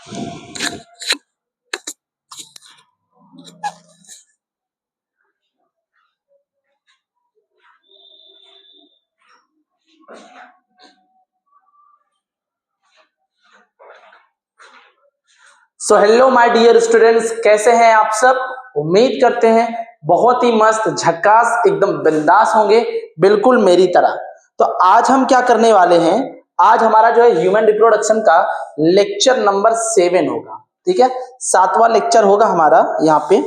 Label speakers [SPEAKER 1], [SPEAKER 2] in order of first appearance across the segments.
[SPEAKER 1] So hello my dear students, कैसे हैं आप सब। उम्मीद करते हैं बहुत ही मस्त झक्कास एकदम बिंदास होंगे, बिल्कुल मेरी तरह। तो आज हम क्या करने वाले हैं, आज हमारा जो है ह्यूमन रिप्रोडक्शन का लेक्चर नंबर 7 होगा। ठीक है, 7वां लेक्चर होगा हमारा। यहाँ पे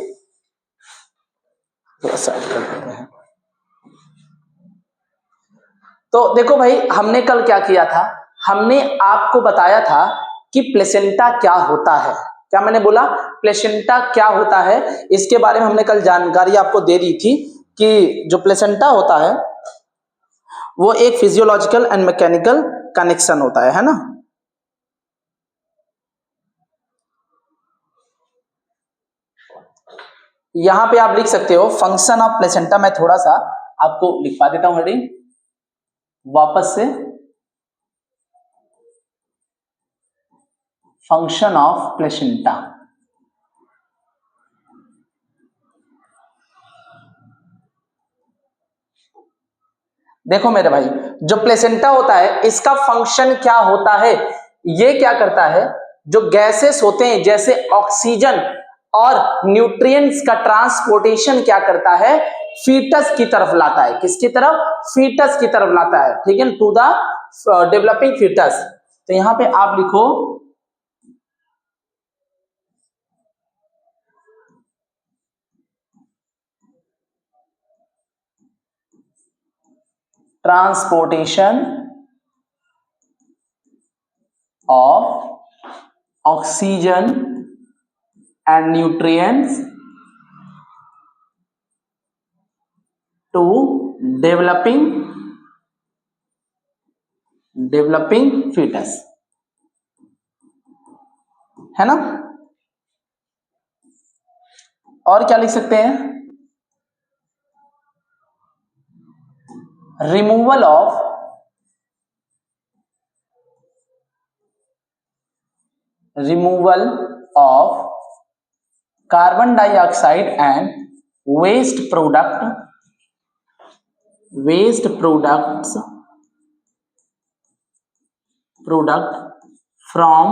[SPEAKER 1] थोड़ा साइड कर देते हैं। तो देखो भाई, हमने कल क्या किया था, हमने आपको बताया था कि प्लेसेंटा क्या होता है। क्या मैंने बोला, प्लेसेंटा क्या होता है, इसके बारे में हमने कल जानकारी आपको दे दी थी कि जो प्लेसेंटा होता है वो एक फिजियोलॉजिकल एंड मैकेनिकल कनेक्शन होता है ना। यहां पे आप लिख सकते हो फंक्शन ऑफ प्लेसेंटा। मैं थोड़ा सा आपको लिखवा देता हूं हेडिंग वापस से। फंक्शन ऑफ प्लेसेंटा, देखो मेरे भाई, जो प्लेसेंटा होता है इसका फंक्शन क्या होता है। ये क्या करता है, जो गैसेस होते हैं जैसे ऑक्सीजन और न्यूट्रिएंट्स का ट्रांसपोर्टेशन क्या करता है, फीटस की तरफ लाता है। किसकी तरफ, फीटस की तरफ लाता है। ठीक है, टू द डेवलपिंग फीटस। तो यहां पे आप लिखो transportation of oxygen and nutrients to developing fetus, है ना। और क्या लिख सकते हैं, removal of carbon dioxide and waste product from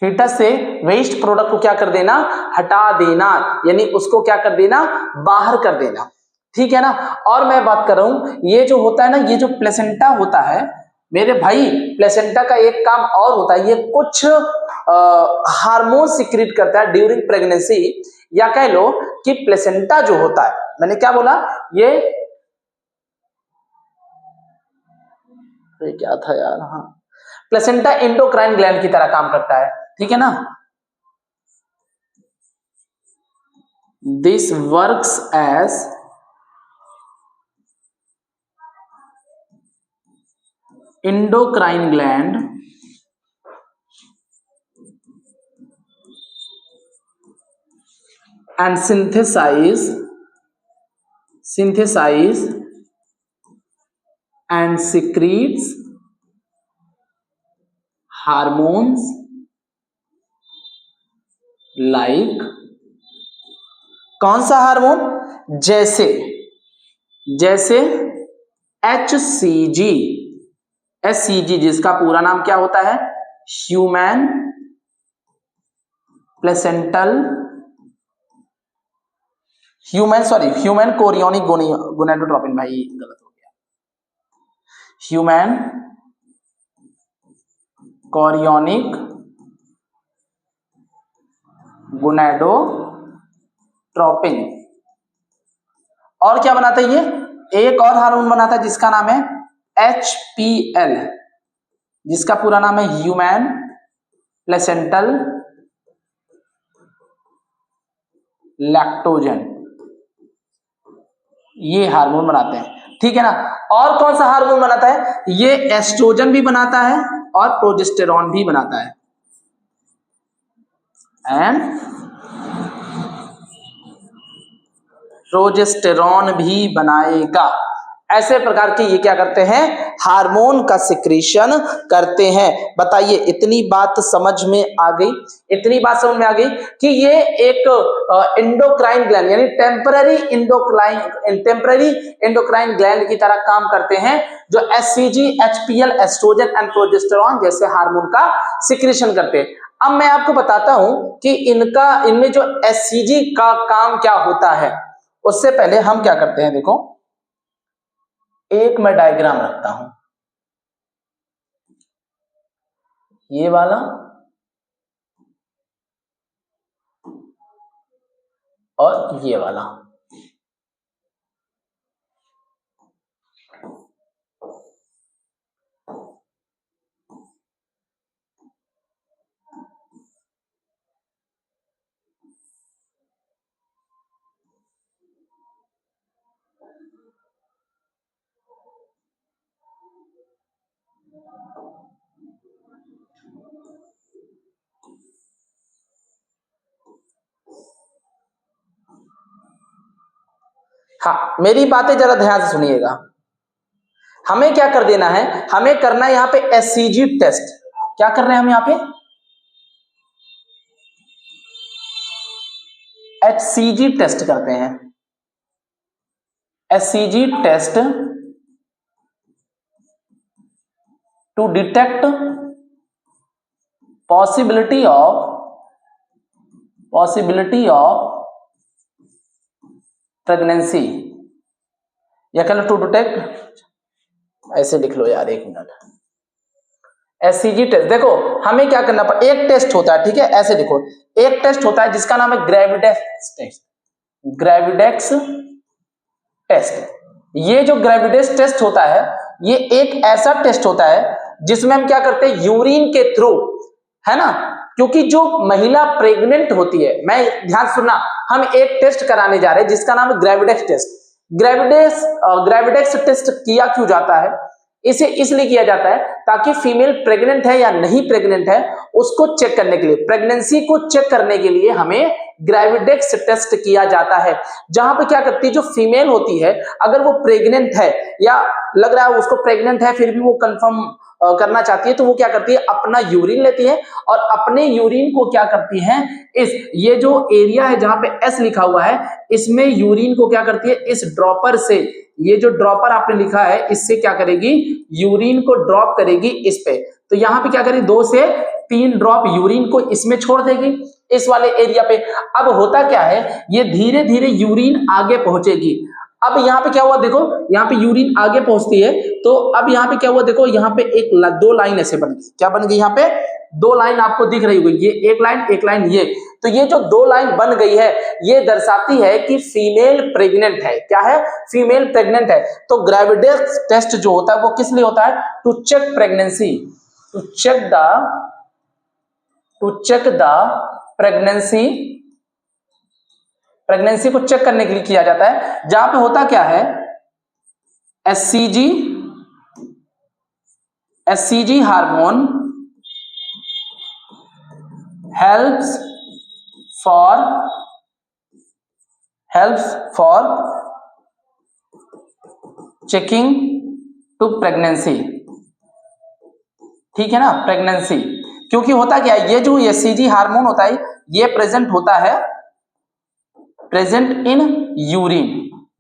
[SPEAKER 1] foetus से वेस्ट प्रोडक्ट को क्या कर देना, हटा देना, यानी उसको क्या कर देना, बाहर कर देना। ठीक है ना। और मैं बात कर रहा हूं, ये जो होता है ना, ये जो प्लेसेंटा होता है मेरे भाई, प्लेसेंटा का एक काम और होता है, ये कुछ हार्मोन सिक्रीट करता है ड्यूरिंग प्रेगनेंसी। या कह लो कि प्लेसेंटा जो होता है, मैंने क्या बोला, ये क्या था यार, हाँ, प्लेसेंटा एंडोक्राइन ग्लैंड की तरह काम करता है। ठीक है ना। This works as endocrine gland and synthesize and secretes hormones like, कौन सा हार्मोन, जैसे HCG, जिसका पूरा नाम क्या होता है, ह्यूमन कोरियोनिक गोनेडोट्रोपिन। भाई गलत हो गया, ह्यूमन कोरियोनिक गोनेडोट्रोपिन। और क्या बनाता है ये, एक और हार्मोन बनाता है जिसका नाम है HPL, जिसका पूरा नाम है ह्यूमन प्लेसेंटल लैक्टोजन। ये हार्मोन बनाते हैं। ठीक है ना। और कौन सा हार्मोन बनाता है, ये एस्ट्रोजन भी बनाता है और प्रोजेस्टेरॉन भी बनाता है। एंड प्रोजेस्टेरॉन भी बनाएगा। ऐसे प्रकार के ये क्या करते हैं, हार्मोन का सिक्रीशन करते हैं। बताइए इतनी बात समझ में आ गई? इतनी बात समझ में आ गई कि ये एक एंडोक्राइन ग्लैंड यानी टेम्पररी एंडोक्राइन ग्लैंड की तरह काम करते हैं, जो HCG, HPL, estrogen and progesterone जैसे हार्मोन का सिक्रीशन करते हैं। अब मैं आपको बताता हूं कि इनमें जो एचसीजी का काम क्या होता है। उससे पहले हम क्या करते हैं, देखो एक मैं डायग्राम रखता हूं, ये वाला और ये वाला। हाँ, मेरी बातें जरा ध्यान से सुनिएगा। हमें क्या कर देना है, हमें करना है यहां पे एचसीजी टेस्ट। क्या कर रहे हैं हम यहां पे? एचसीजी टेस्ट करते हैं। HCG test to detect possibility of pregnancy, या कह लो टू डिटेक्ट, ऐसे लिख लो यार, एक मिनट। एचसीजी टेस्ट, देखो हमें क्या करना पड़ता, एक टेस्ट होता है, ठीक है, ऐसे देखो, एक टेस्ट होता है जिसका नाम है ग्रेविडेक्स टेस्ट। ग्रेविडेक्स टेस्ट, ये जो ग्रेविडेक्स टेस्ट होता है, ये एक ऐसा टेस्ट होता है जिसमें हम क्या करते हैं, यूरिन के थ्रू, है ना, क्योंकि जो महिला प्रेग्नेंट होती है, मैं ध्यान सुनना, हम एक टेस्ट कराने जा रहे हैं जिसका नाम है ग्रेविडेक्स टेस्ट। ग्रेविडेक्स टेस्ट किया क्यों जाता है? इसे इसलिए किया जाता है ताकि फीमेल प्रेग्नेंट है या नहीं प्रेग्नेंट है उसको चेक करने के लिए, प्रेगनेंसी को चेक करने के लिए हमें ग्रेविडेक्स टेस्ट किया जाता है। जहां पे क्या करती है, जो फीमेल होती है, अगर वो प्रेग्नेंट है या लग रहा है उसको प्रेग्नेंट है फिर भी वो कंफर्म करना चाहती है, तो वो क्या करती है, अपना यूरिन लेती है और अपने यूरिन को क्या करती है, ये जो एरिया है जहां पे एस लिखा हुआ है, इसमें यूरिन को क्या करती है, इस ड्रॉपर से, ये जो ड्रॉपर आपने लिखा है, इससे क्या करेगी, यूरिन को ड्रॉप करेगी इस पे। तो यहां पे क्या करेगी, 2 से 3 ड्रॉप यूरिन को इसमें छोड़ देगी, इस वाले एरिया पे। अब होता क्या है, ये धीरे धीरे यूरिन आगे पहुंचेगी। अब यहाँ पे क्या हुआ, देखो यहाँ पे यूरिन आगे पहुंचती है, तो अब यहाँ पे क्या हुआ, देखो यहाँ पे 2 लाइन ऐसे बन गई। क्या बन गई, यहाँ पे 2 लाइन आपको दिख रही होगी, ये एक लाइन ये। तो ये जो 2 लाइन बन गई है, ये दर्शाती है कि फीमेल प्रेग्नेंट है। क्या है, फीमेल प्रेग्नेंट है। तो ग्रेविडेक्स टेस्ट जो होता है वो किस लिए होता है, to check pregnancy, to check the pregnancy को चेक करने के लिए किया जाता है। जहां पे होता क्या है, HCG hormone helps for checking to pregnancy, ठीक है ना, प्रेगनेंसी। क्योंकि होता क्या है, ये जो एचसीजी हार्मोन होता है, ये प्रेजेंट होता है, प्रेजेंट इन यूरिन,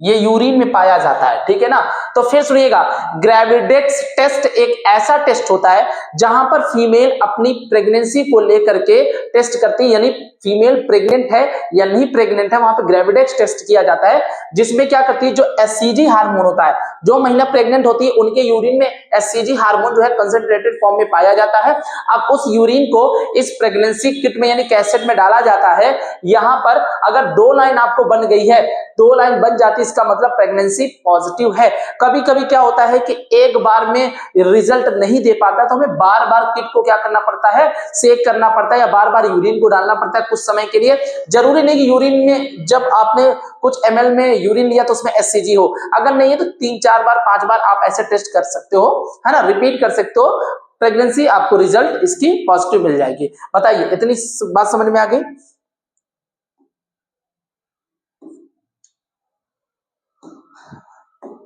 [SPEAKER 1] ये यूरिन में पाया जाता है, ठीक है ना। तो फिर सुनिएगा, ग्रेविडेक्स टेस्ट एक ऐसा टेस्ट होता है जहां पर फीमेल अपनी प्रेगनेंसी को लेकर के टेस्ट करती है, यानी फीमेल प्रेग्नेंट है या नहीं प्रेग्नेंट है, वहां पर ग्रेविडेक्स टेस्ट किया जाता है, जिसमें क्या करती है, जो एचसीजी हार्मोन होता है, जो महिला प्रेग्नेंट होती है उनके यूरिन में एचसीजी हार्मोन जो है कंसंट्रेटेड फॉर्म में पाया जाता है। अब उस यूरिन को इस प्रेगनेंसी किट में यानी कैसेट में डाला जाता है। यहां पर अगर 2 लाइन आपको बन गई है, 2 लाइन बन जाती है, इसका मतलब प्रेगनेंसी पॉजिटिव है। कभी कभी क्या होता है कि एक बार में रिजल्ट नहीं दे पाता, तो हमें बार बार किट को क्या करना पड़ता है, चेक करना पड़ता है, या बार बार यूरिन को डालना पड़ता है कुछ समय के लिए। जरूरी नहीं कि यूरिन में जब आपने कुछ ml में यूरिन लिया तो उसमें एचसीजी हो, अगर नहीं है तो 3-4 बार 5 बार आप ऐसे टेस्ट कर सकते हो, है ना, रिपीट कर सकते हो, प्रेगनेंसी आपको रिजल्ट इसकी पॉजिटिव मिल जाएगी। बताइए इतनी बात समझ में आ गई?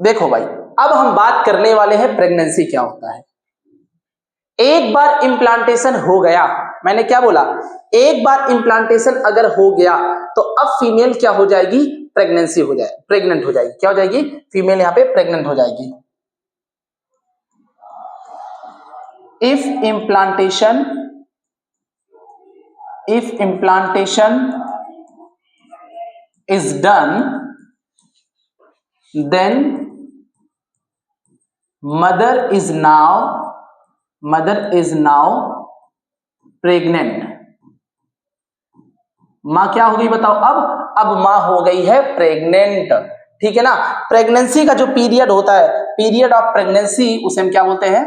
[SPEAKER 1] देखो भाई, अब हम बात करने वाले हैं प्रेगनेंसी क्या होता है। एक बार इम्प्लांटेशन हो गया, मैंने क्या बोला, एक बार इम्प्लांटेशन अगर हो गया तो अब फीमेल क्या हो जाएगी, प्रेगनेंसी हो जाए, प्रेग्नेंट हो जाएगी। क्या हो जाएगी, फीमेल यहां पे प्रेग्नेंट हो जाएगी। If implantation is done, then mother is now pregnant। मां क्या हो गई बताओ, अब मां हो गई है प्रेग्नेंट, ठीक है ना। प्रेगनेंसी का जो पीरियड होता है, पीरियड ऑफ प्रेगनेंसी, उसे हम क्या बोलते हैं,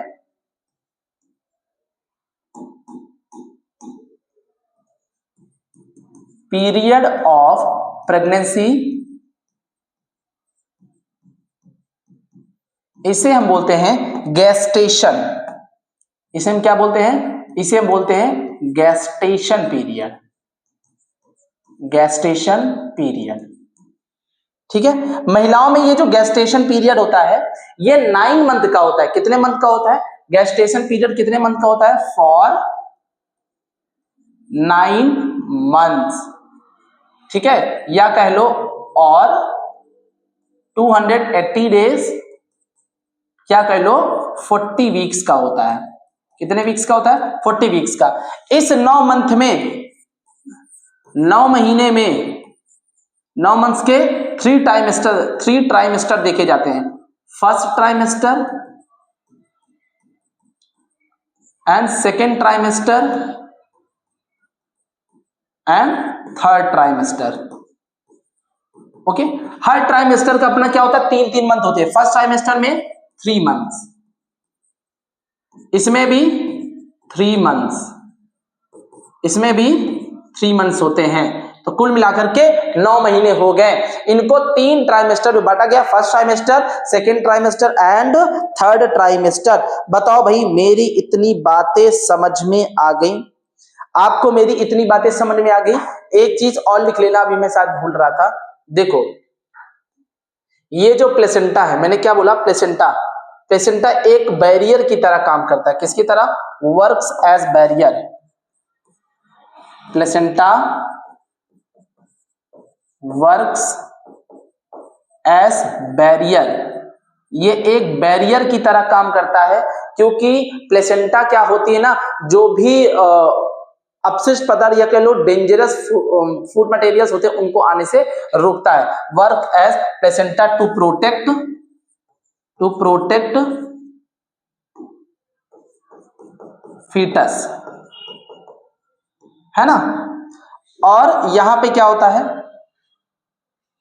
[SPEAKER 1] पीरियड ऑफ प्रेगनेंसी, इसे हम बोलते हैं गेस्टेशन। इसे हम क्या बोलते हैं, इसे हम बोलते हैं गेस्टेशन पीरियड, गेस्टेशन पीरियड, ठीक है। महिलाओं में ये जो गेस्टेशन पीरियड होता है ये 9 मंथ का होता है। कितने मंथ का होता है, गेस्टेशन पीरियड कितने मंथ का होता है, फॉर 9 मंथ्स, ठीक है। या कह लो और 280 डेज, क्या कह लो 40 वीक्स का होता है। कितने वीक्स का होता है, 40 वीक्स का। इस 9 मंथ में, 9 महीने में, 9 मंथ्स के 3 ट्राइमेस्टर देखे जाते हैं। First trimester and second trimester and third trimester, okay. Her trimester का अपना क्या होता है, 3 मंथ होते हैं। फर्स्ट ट्राइमेस्टर में 3 मंथ्स, इसमें भी 3 मंथ्स, इसमें भी 3 मंथ्स होते हैं। तो कुल मिलाकर के 9 महीने हो गए। इनको 3 ट्राइमेस्टर में बांटा गया, first trimester, second trimester and third trimester. बताओ भाई, मेरी इतनी बातें समझ में आ गई, आपको मेरी इतनी बातें समझ में आ गई। एक चीज और लिख लेना, अभी मैं शायद भूल रहा था। देखो ये जो प्लेसेंटा है, मैंने क्या बोला, प्लेसेंटा, प्लेसेंटा एक बैरियर की तरह काम करता है। किसकी तरह, works as barrier. Placenta works as barrier, ये एक बैरियर की तरह काम करता है, क्योंकि प्लेसेंटा क्या होती है ना, जो भी अपशिष्ट पदार्थ या कह लो डेंजरस फूड मटेरियल्स होते हैं उनको आने से रोकता है। Work as placenta to protect foetus, है ना। और यहां पे क्या होता है,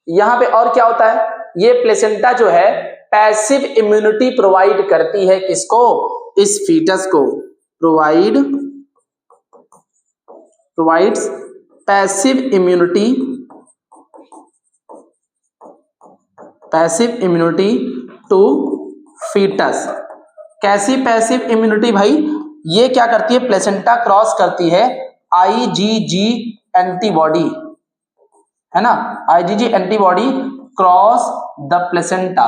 [SPEAKER 1] यहां पे और क्या होता है, ये प्लेसेंटा जो है पैसिव इम्यूनिटी प्रोवाइड करती है। किसको, इस फीटस को। Provides passive immunity to foetus. कैसी पैसिव इम्यूनिटी भाई, ये क्या करती है, प्लेसेंटा क्रॉस करती है IgG एंटीबॉडी, है ना। IgG antibody cross the placenta,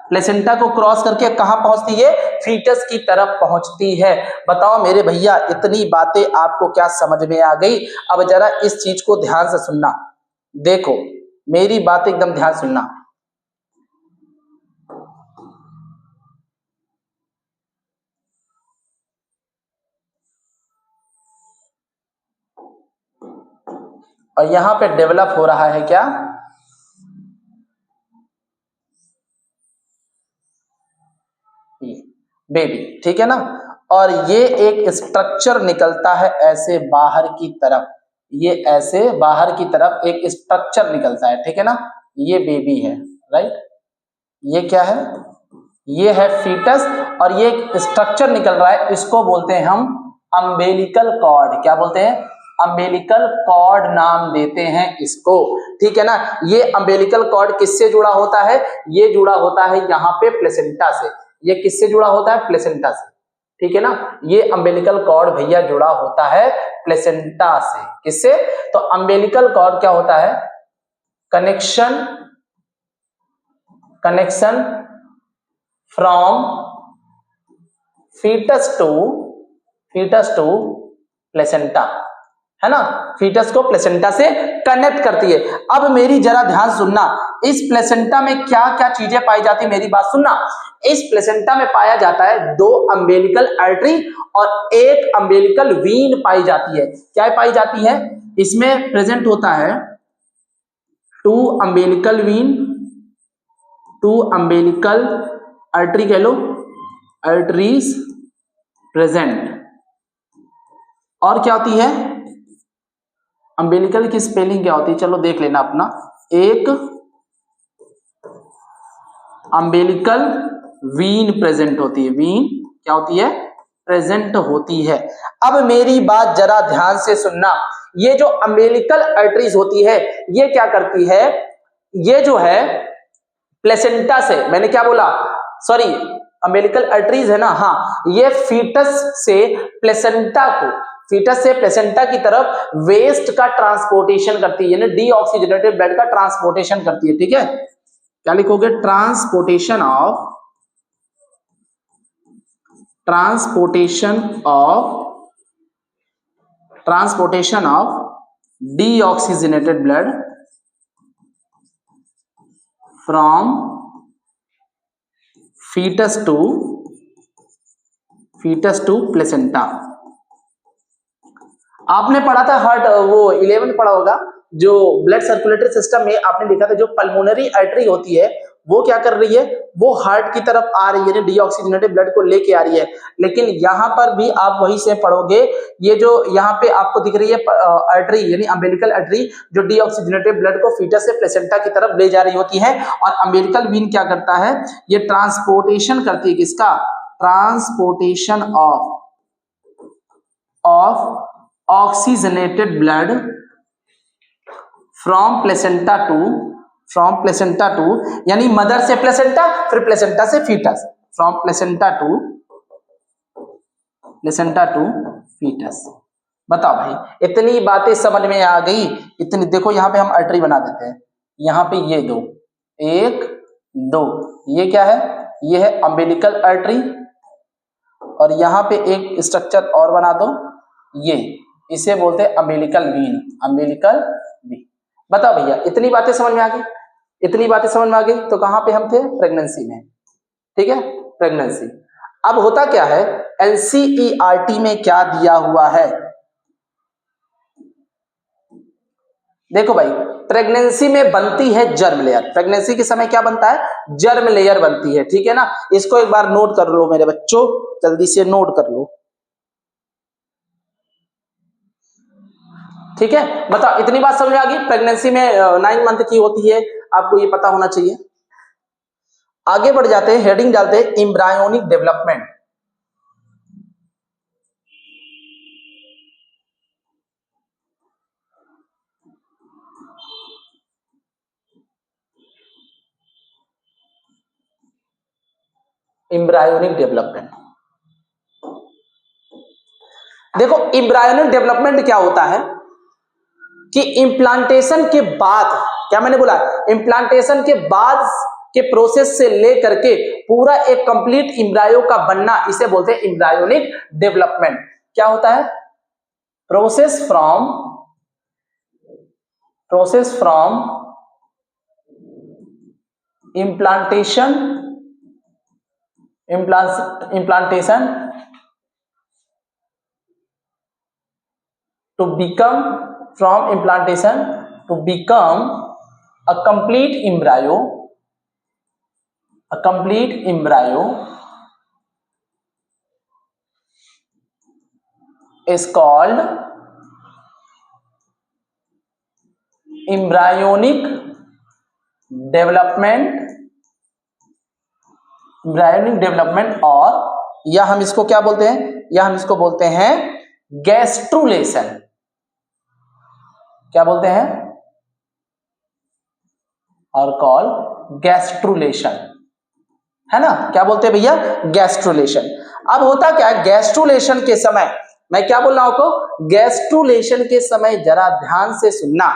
[SPEAKER 1] placenta को क्रॉस करके कहां पहुंचती है, फीटस की तरफ पहुंचती है। बताओ मेरे भैया, इतनी बातें आपको क्या समझ में आ गई। अब जरा इस चीज को ध्यान से सुनना, देखो मेरी बात एकदम ध्यान सुनना। और यहां पे डेवलप हो रहा है क्या, बेबी, ठीक है ना। और ये एक स्ट्रक्चर निकलता है ऐसे बाहर की तरफ, ये ऐसे बाहर की तरफ एक स्ट्रक्चर निकलता है, ठीक है ना। ये बेबी है, राइट। ये क्या है, ये है फीटस, और ये एक स्ट्रक्चर निकल रहा है, इसको बोलते हैं हम अम्बेलिकल कॉर्ड। क्या बोलते हैं, अम्बेलिकल कॉर्ड नाम देते हैं इसको, ठीक है ना। ये अम्बेलिकल कॉर्ड किससे जुड़ा होता है, ये जुड़ा होता है यहाँ पे प्लेसेंटा से। ये किससे जुड़ा होता है, प्लेसेंटा से, ठीक है ना। ये अम्बेलिकल कॉर्ड भैया जुड़ा होता है प्लेसेंटा से। किससे, तो अम्बेलिकल कॉर्ड क्या होता है, connection connection from foetus to placenta, है ना, फीटस को प्लेसेंटा से कनेक्ट करती है। अब मेरी जरा ध्यान सुनना, इस प्लेसेंटा में क्या क्या चीजें पाई जाती है, मेरी बात सुनना। इस प्लेसेंटा में पाया जाता है 2 अम्बिलिकल आर्टरी और 1 अम्बिलिकल वीन पाई जाती है। क्या पाई जाती है, इसमें प्रेजेंट होता है 2 अम्बिलिकल वीन, 2 अम्बिलिकल आर्टरी कह लो, आर्टरीज प्रेजेंट। और क्या होती है, अम्बिलिकल की स्पेलिंग क्या होती है, चलो देख लेना अपना। एक अम्बिलिकल वीन प्रेजेंट होती है, वीन क्या होती है, प्रेजेंट होती है। अब मेरी बात जरा ध्यान से सुनना, ये जो अम्बिलिकल आर्टरीज होती है ये क्या करती है, ये जो है प्लेसेंटा से, मैंने क्या बोला, सॉरी अम्बिलिकल आर्टरीज है ना, हाँ, ये फीटस से प्लेसेंटा को, फीटस से प्लेसेंटा की तरफ वेस्ट का ट्रांसपोर्टेशन करती है, यानी डीऑक्सीजनेटेड ब्लड का ट्रांसपोर्टेशन करती है। ठीक है, क्या लिखोगे, transportation of deoxygenated blood from foetus to placenta. आपने पढ़ा था हार्ट, वो 11th पढ़ा होगा, जो ब्लड सर्कुलेटरी सिस्टम में आपने देखा था जो पल्मोनरी आर्टरी होती है वो क्या कर रही है, वो हार्ट की तरफ आ रही है, डीऑक्सीजनेटेड ब्लड को लेके आ रही है। लेकिन यहां पर भी आप वही से पढ़ोगे, ये जो यहाँ पे आपको दिख रही है आर्टरी यानी अम्बिलिकल आर्टरी, जो डीऑक्सीजनेटेड ब्लड को फीटस से प्लेसेंटा की तरफ ले जा रही होती है, और अम्बिलिकल वीन क्या करता है, ये ट्रांसपोर्टेशन करती है, किसका, transportation of oxygenated blood from placenta to, यानी मदर से प्लेसेंटा, फिर प्लेसेंटा से foetus, from placenta to foetus. बताओ भाई, इतनी बातें समझ में आ गई, इतनी, देखो यहां पे हम आर्टरी बना देते हैं, यहां पे ये 2, 1 2, ये क्या है, ये है अम्बिलिकल आर्टरी, और यहां पे एक स्ट्रक्चर और बना दो, ये इसे बोलते हैं अम्बिलिकल वीन। बताओ भैया, इतनी बातें समझ में आ गई, इतनी बातें समझ में आ गई। तो कहां पे हम थे, प्रेगनेंसी में, ठीक है, प्रेगनेंसी। अब होता क्या है, एनसीईआरटी में क्या दिया हुआ है, देखो भाई, प्रेगनेंसी में बनती है जर्म लेयर, प्रेगनेंसी के समय क्या बनता है, जर्म लेयर बनती है। ठीक है ना, इसको एक बार नोट कर लो मेरे बच्चों, जल्दी से नोट कर लो। ठीक है, बताओ, इतनी बात समझ में आ गई, प्रेगनेंसी में 9 मंथ की होती है, आपको ये पता होना चाहिए। आगे बढ़ जाते हैं, हेडिंग डालते हैं एम्ब्रायोनिक डेवलपमेंट। एम्ब्रायोनिक डेवलपमेंट, देखो एम्ब्रायोनिक डेवलपमेंट क्या होता है कि इम्प्लांटेशन के बाद, क्या मैंने बोला, इम्प्लांटेशन के बाद के प्रोसेस से लेकर के पूरा एक कंप्लीट एम्ब्रायो का बनना, इसे बोलते हैं एम्ब्रायोनिक डेवलपमेंट। क्या होता है, process from implantation to become, from implantation to become a complete embryo is called embryonic development, और या हम इसको क्या बोलते हैं, या हम इसको बोलते हैं गैस्ट्रुलेशन। क्या बोलते हैं, और कॉल गैस्ट्रुलेशन, है ना, क्या बोलते हैं भैया, गैस्ट्रुलेशन। अब होता क्या है, गैस्ट्रुलेशन के समय, मैं क्या बोल रहा हूं आपको, गैस्ट्रुलेशन के समय जरा ध्यान से सुनना,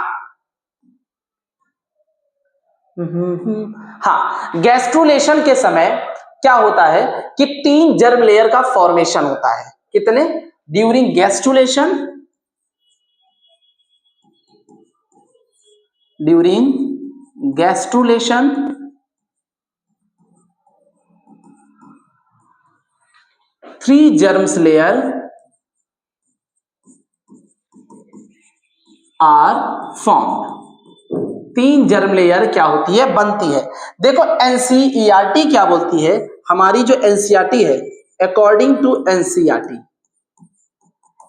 [SPEAKER 1] हाँ, गैस्ट्रुलेशन के समय क्या होता है कि 3 जर्म लेयर का फॉर्मेशन होता है। कितने? During gastrulation, during gastrulation 3 germs layer are formed। 3 germ layer क्या होती है? बनती है। देखो एनसीईआरटी क्या बोलती है, हमारी जो एनसीईआरटी है, अकॉर्डिंग टू एनसीईआरटी,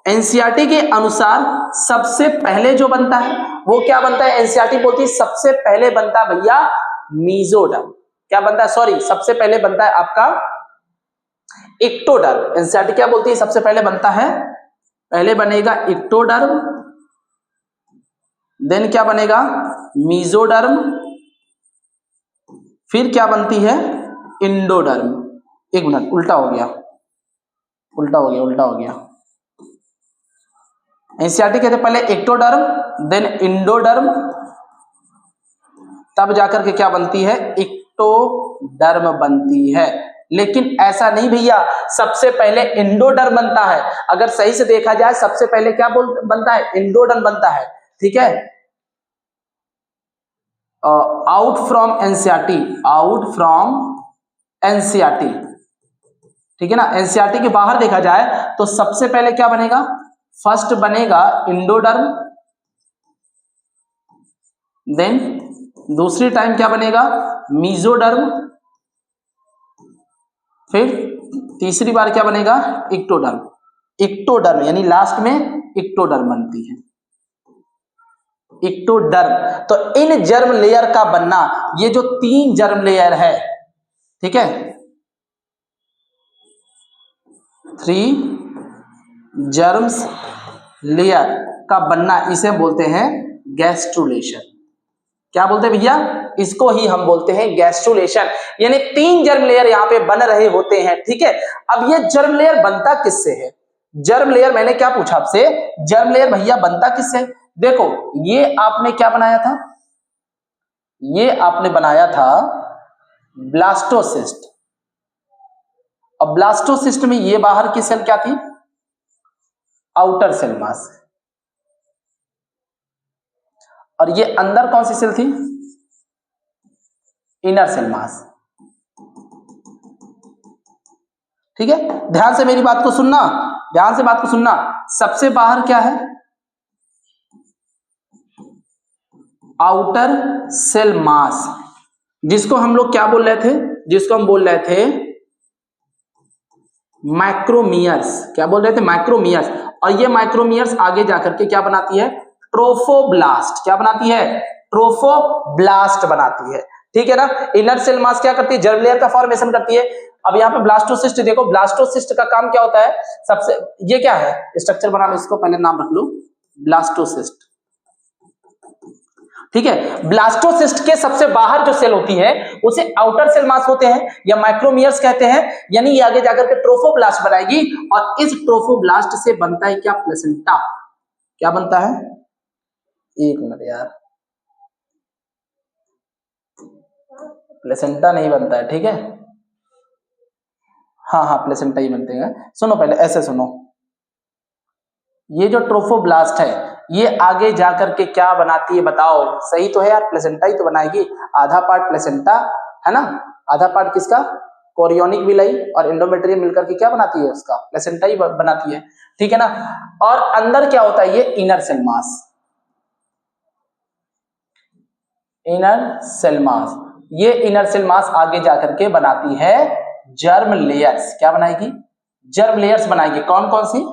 [SPEAKER 1] एनसीईआरटी के अनुसार सबसे पहले जो बनता है वो क्या बनता है? एनसीईआरटी बोलती है सबसे पहले बनता है भैया मीजोडर्म। क्या बनता है? सॉरी, सबसे पहले बनता है आपका इक्टोडर्म। एनसीईआरटी क्या बोलती है? सबसे पहले बनता है, पहले बनेगा इक्टोडर्म, देन क्या बनेगा? मीजोडर्म, फिर क्या बनती है? इंडोडर्म। एक मिनट, उल्टा हो गया, उल्टा हो गया, उल्टा हो गया। एनसीईआरटी कहते पहले एक्टोडर्म, देन इंडोडर्म, तब जाकर के क्या बनती है? इक्टोडर्म बनती है। लेकिन ऐसा नहीं भैया, सबसे पहले इंडोडर्म बनता है। अगर सही से देखा जाए सबसे पहले क्या बनता है? इंडोडर्म बनता है। ठीक है, out from NCERT, out from NCERT, ठीक है ना। एनसीईआरटी के बाहर देखा जाए तो सबसे पहले क्या बनेगा? फर्स्ट बनेगा इंडोडर्म, देन दूसरी टाइम क्या बनेगा? मीजोडर्म, फिर तीसरी बार क्या बनेगा? इक्टोडर्म। इक्टोडर्म यानी लास्ट में इक्टोडर्म बनती है, इक्टोडर्म। तो इन जर्म लेयर का बनना, ये जो 3 जर्म लेयर है, ठीक है, 3 जर्म्स लेयर का बनना, इसे बोलते हैं गैस्ट्रुलेशन। क्या बोलते हैं भैया? इसको ही हम बोलते हैं गैस्ट्रुलेशन। यानी 3 जर्म लेयर यहां पे बन रहे होते हैं। ठीक है, अब ये जर्म लेयर बनता किससे है? जर्म लेयर, मैंने क्या पूछा आपसे, जर्म लेयर भैया बनता किससे? देखो, ये आपने क्या बनाया था? ये आपने बनाया था ब्लास्टोसिस्ट। अब ब्लास्टोसिस्ट में ये बाहर की सेल क्या थी? Outer cell mass. और ये अंदर कौन सी सेल थी? Inner cell mass. ठीक है, ध्यान से मेरी बात को सुनना, ध्यान से बात को सुनना। सबसे बाहर क्या है? आउटर सेल मास, जिसको हम लोग क्या बोल रहे थे? जिसको हम बोल रहे थे माइक्रोमियर्स। क्या बोल रहे थे? माइक्रोमियर्स। और ये माइक्रोमियर्स आगे जाकर के क्या बनाती है? ट्रोफोब्लास्ट। क्या बनाती है? ट्रोफोब्लास्ट बनाती है। ठीक है ना। इनर सेल मास क्या करती है? जर्म लेयर का फॉर्मेशन करती है। अब यहाँ पे ब्लास्टोसिस्ट देखो, ब्लास्टोसिस्ट का काम क्या होता है? सबसे, ये क्या है? स्ट्रक्चर बना लो, इसको पहले नाम रख लो ब्लास्टोसिस्ट। ठीक है, ब्लास्टोसिस्ट के सबसे बाहर जो सेल होती है उसे आउटर सेल मास होते हैं या माइक्रोमियर्स कहते हैं। यानी ये आगे जाकर के ट्रोफोब्लास्ट बनाएगी, और इस ट्रोफोब्लास्ट से बनता है क्या? प्लेसेंटा। क्या बनता है? एक मिनट यार, प्लेसेंटा नहीं बनता है, ठीक है। हाँ हाँ, प्लेसेंटा ही बनते हैं। सुनो पहले, ऐसे सुनो, ये जो ट्रोफोब्लास्ट है ये आगे जाकर के क्या बनाती है बताओ? सही तो है यार, प्लेसेंटा ही तो बनाएगी। आधा पार्ट प्लेसेंटा है ना, आधा पार्ट किसका? कोरियोनिक विलाई और एंडोमेट्रियम मिलकर के क्या बनाती है? उसका प्लेसेंटा ही बनाती है। ठीक है ना। और अंदर क्या होता है? ये inner cell mass, inner cell mass. ये इनर सेल मास आगे जाकर के बनाती है जर्म लेयर्स। क्या बनाएगी? जर्म लेयर्स बनाएगी। कौन कौन सी?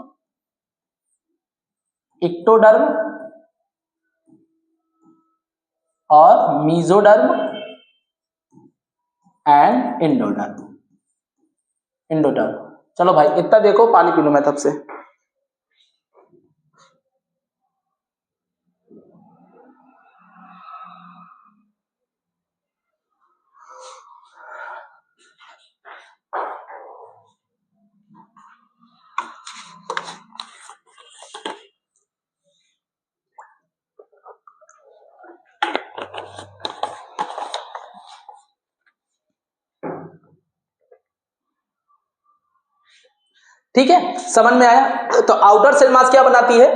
[SPEAKER 1] इक्टोडर्म और मीजोडर्म एंड इंडोडर्म। इंडोडर्म। चलो भाई, इतना देखो, पानी पी लो मैं तब से। ठीक है, समझ में आया? तो आउटर सेल मास क्या बनाती है?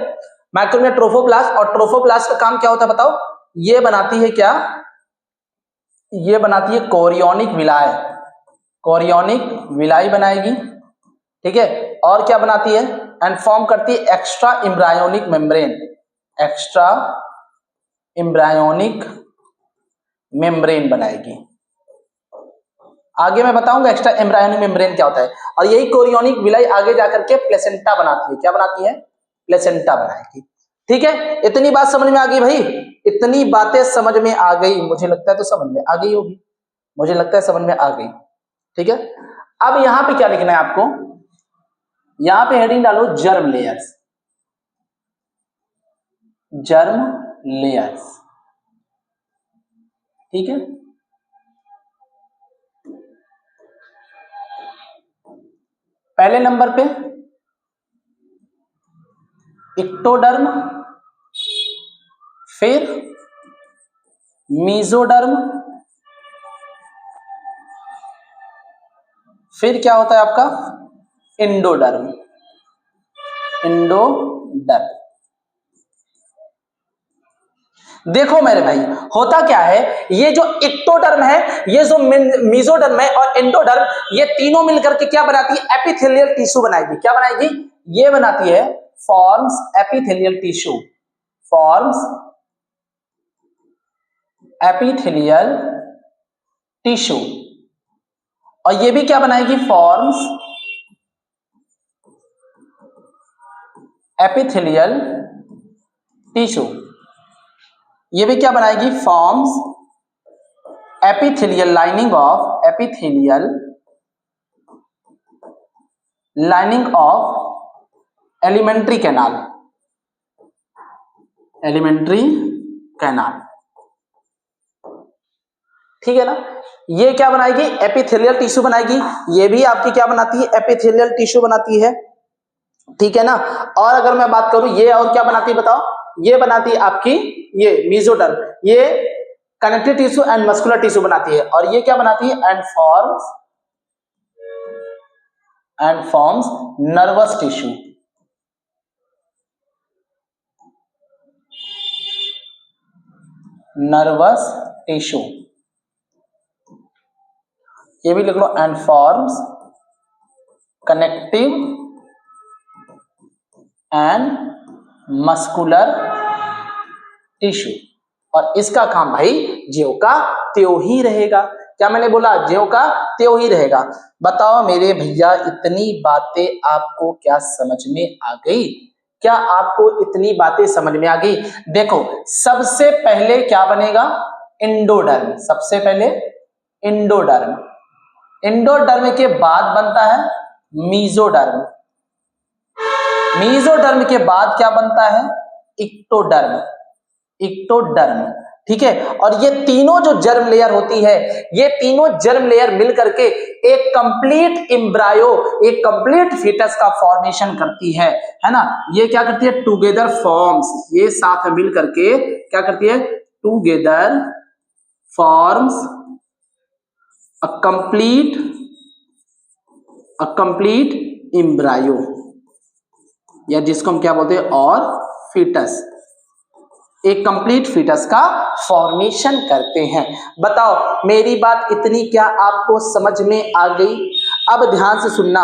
[SPEAKER 1] माइक्रोन में ट्रोफोप्लास्ट, और ट्रोफोप्लास्ट का काम क्या होता है बताओ? ये बनाती है क्या? ये बनाती है कोरियोनिक विलाय, कोरियोनिक विलाई बनाएगी, ठीक है। और क्या बनाती है? एंड फॉर्म करती है extra embryonic membrane, extra embryonic membrane बनाएगी। आगे मैं बताऊंगा एक्स्ट्रा एम्ब्रायोनिक मेम्ब्रेन क्या होता है। और यही कोरियोनिक विलाई आगे जाकर के प्लेसेंटा बनाती है। क्या बनाती है? प्लेसेंटा बनाएगी। ठीक है, इतनी बात समझ में आ गई भाई? इतनी बातें समझ में आ गई? मुझे लगता है तो समझ में आ गई होगी, मुझे लगता है समझ में आ गई। ठीक है, अब यहां पे क्या लिखना है आपको? यहां पे हेडिंग डालो जर्म लेयर्स, जर्म लेयर्स। ठीक है, पहले नंबर पे इक्टोडर्म, फिर मीजोडर्म, फिर क्या होता है आपका? Endoderm, endoderm. देखो मेरे भाई, होता क्या है, ये जो इक्टोडर्म है, ये जो मीजोडर्म है और एंडोडर्म, ये तीनों मिलकर के क्या बनाती है? एपिथेलियल टिश्यू बनाएगी। क्या बनाएगी? ये बनाती है forms epithelial tissue, forms epithelial tissue. और ये भी क्या बनाएगी? Forms epithelial tissue. ये भी क्या बनाएगी? Forms epithelial lining of, epithelial lining of alimentary canal, alimentary canal. ठीक है ना? ये क्या बनाएगी? एपिथेलियल टिश्यू बनाएगी। ये भी आपकी क्या बनाती है? एपिथेलियल टिश्यू बनाती है। ठीक है ना? और अगर मैं बात करूं, ये और क्या बनाती है बताओ? ये बनाती है आपकी, ये मीजोडर्म, ये connective tissue and muscular tissue बनाती है। और ये क्या बनाती है? And forms nervous tissue, nervous tissue. ये भी लिख लो, and forms connective and muscular tissue. और इसका काम भाई ज्यों का त्यों ही रहेगा। क्या मैंने बोला? ज्यों का त्यों ही रहेगा। बताओ मेरे भैया, इतनी बातें आपको क्या समझ में आ गई? क्या आपको इतनी बातें समझ में आ गई? देखो, सबसे पहले क्या बनेगा? इंडोडर्म, सबसे पहले इंडोडर्म। इंडोडर्म के बाद बनता है मीजोडर्म, मीजोडर्म के बाद क्या बनता है? Ectoderm, ectoderm. ठीक है, और ये तीनों जो जर्म लेयर होती है, ये तीनों जर्म लेयर मिलकर के एक कंप्लीट एम्ब्रायो, एक कंप्लीट फीटस का फॉर्मेशन करती है ना? ये क्या करती है? टुगेदर फॉर्म्स, ये साथ में मिलकर के क्या करती है? Together forms a complete embryo, या जिसको हम क्या बोलते हैं? और फीटस, एक कंप्लीट फीटस का फॉर्मेशन करते हैं। बताओ मेरी बात इतनी क्या आपको समझ में आ गई? अब ध्यान से सुनना,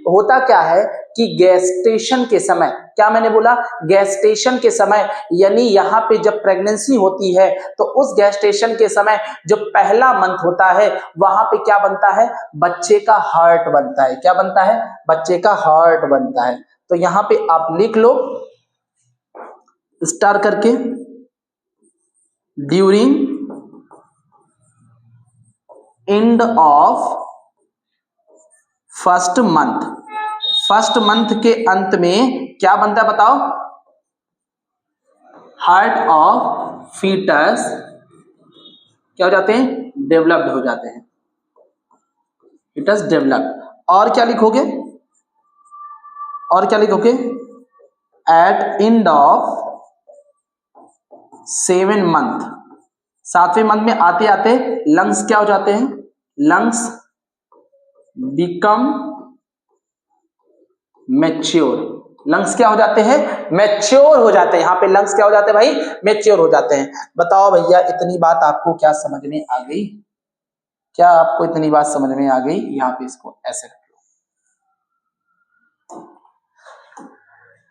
[SPEAKER 1] होता क्या है कि गैस्टेशन के समय, क्या मैंने बोला? गैस्टेशन के समय, यानी यहाँ पे जब प्रेगनेंसी होती है तो उस गैस्टेशन के समय जो पहला मंथ होता है, वहां पे क्या बनता है? बच्चे का हार्ट बनता है। क्या बनता है? बच्चे का हार्ट बनता है। तो यहाँ पे आप लिख लो स्टार करके, during end of first month, first month के अंत में क्या बनता है बताओ? हार्ट ऑफ फीटस क्या हो जाते हैं? डेवलप्ड हो जाते हैं, फीटस डेवलप्ड। और क्या लिखोगे? और क्या लिखोगे? एट एंड ऑफ 7 मंथ, 7वें मंथ में आते आते लंग्स क्या हो जाते हैं? Lungs become mature. लंग्स क्या हो जाते हैं? मैच्योर हो जाते हैं। यहाँ पे लंग्स क्या हो जाते हैं भाई? मैच्योर हो जाते हैं। बताओ भैया, इतनी बात आपको क्या समझ में आ गई? क्या आपको इतनी बात समझ में आ गई? यहाँ पे इसको ऐसे रख लो,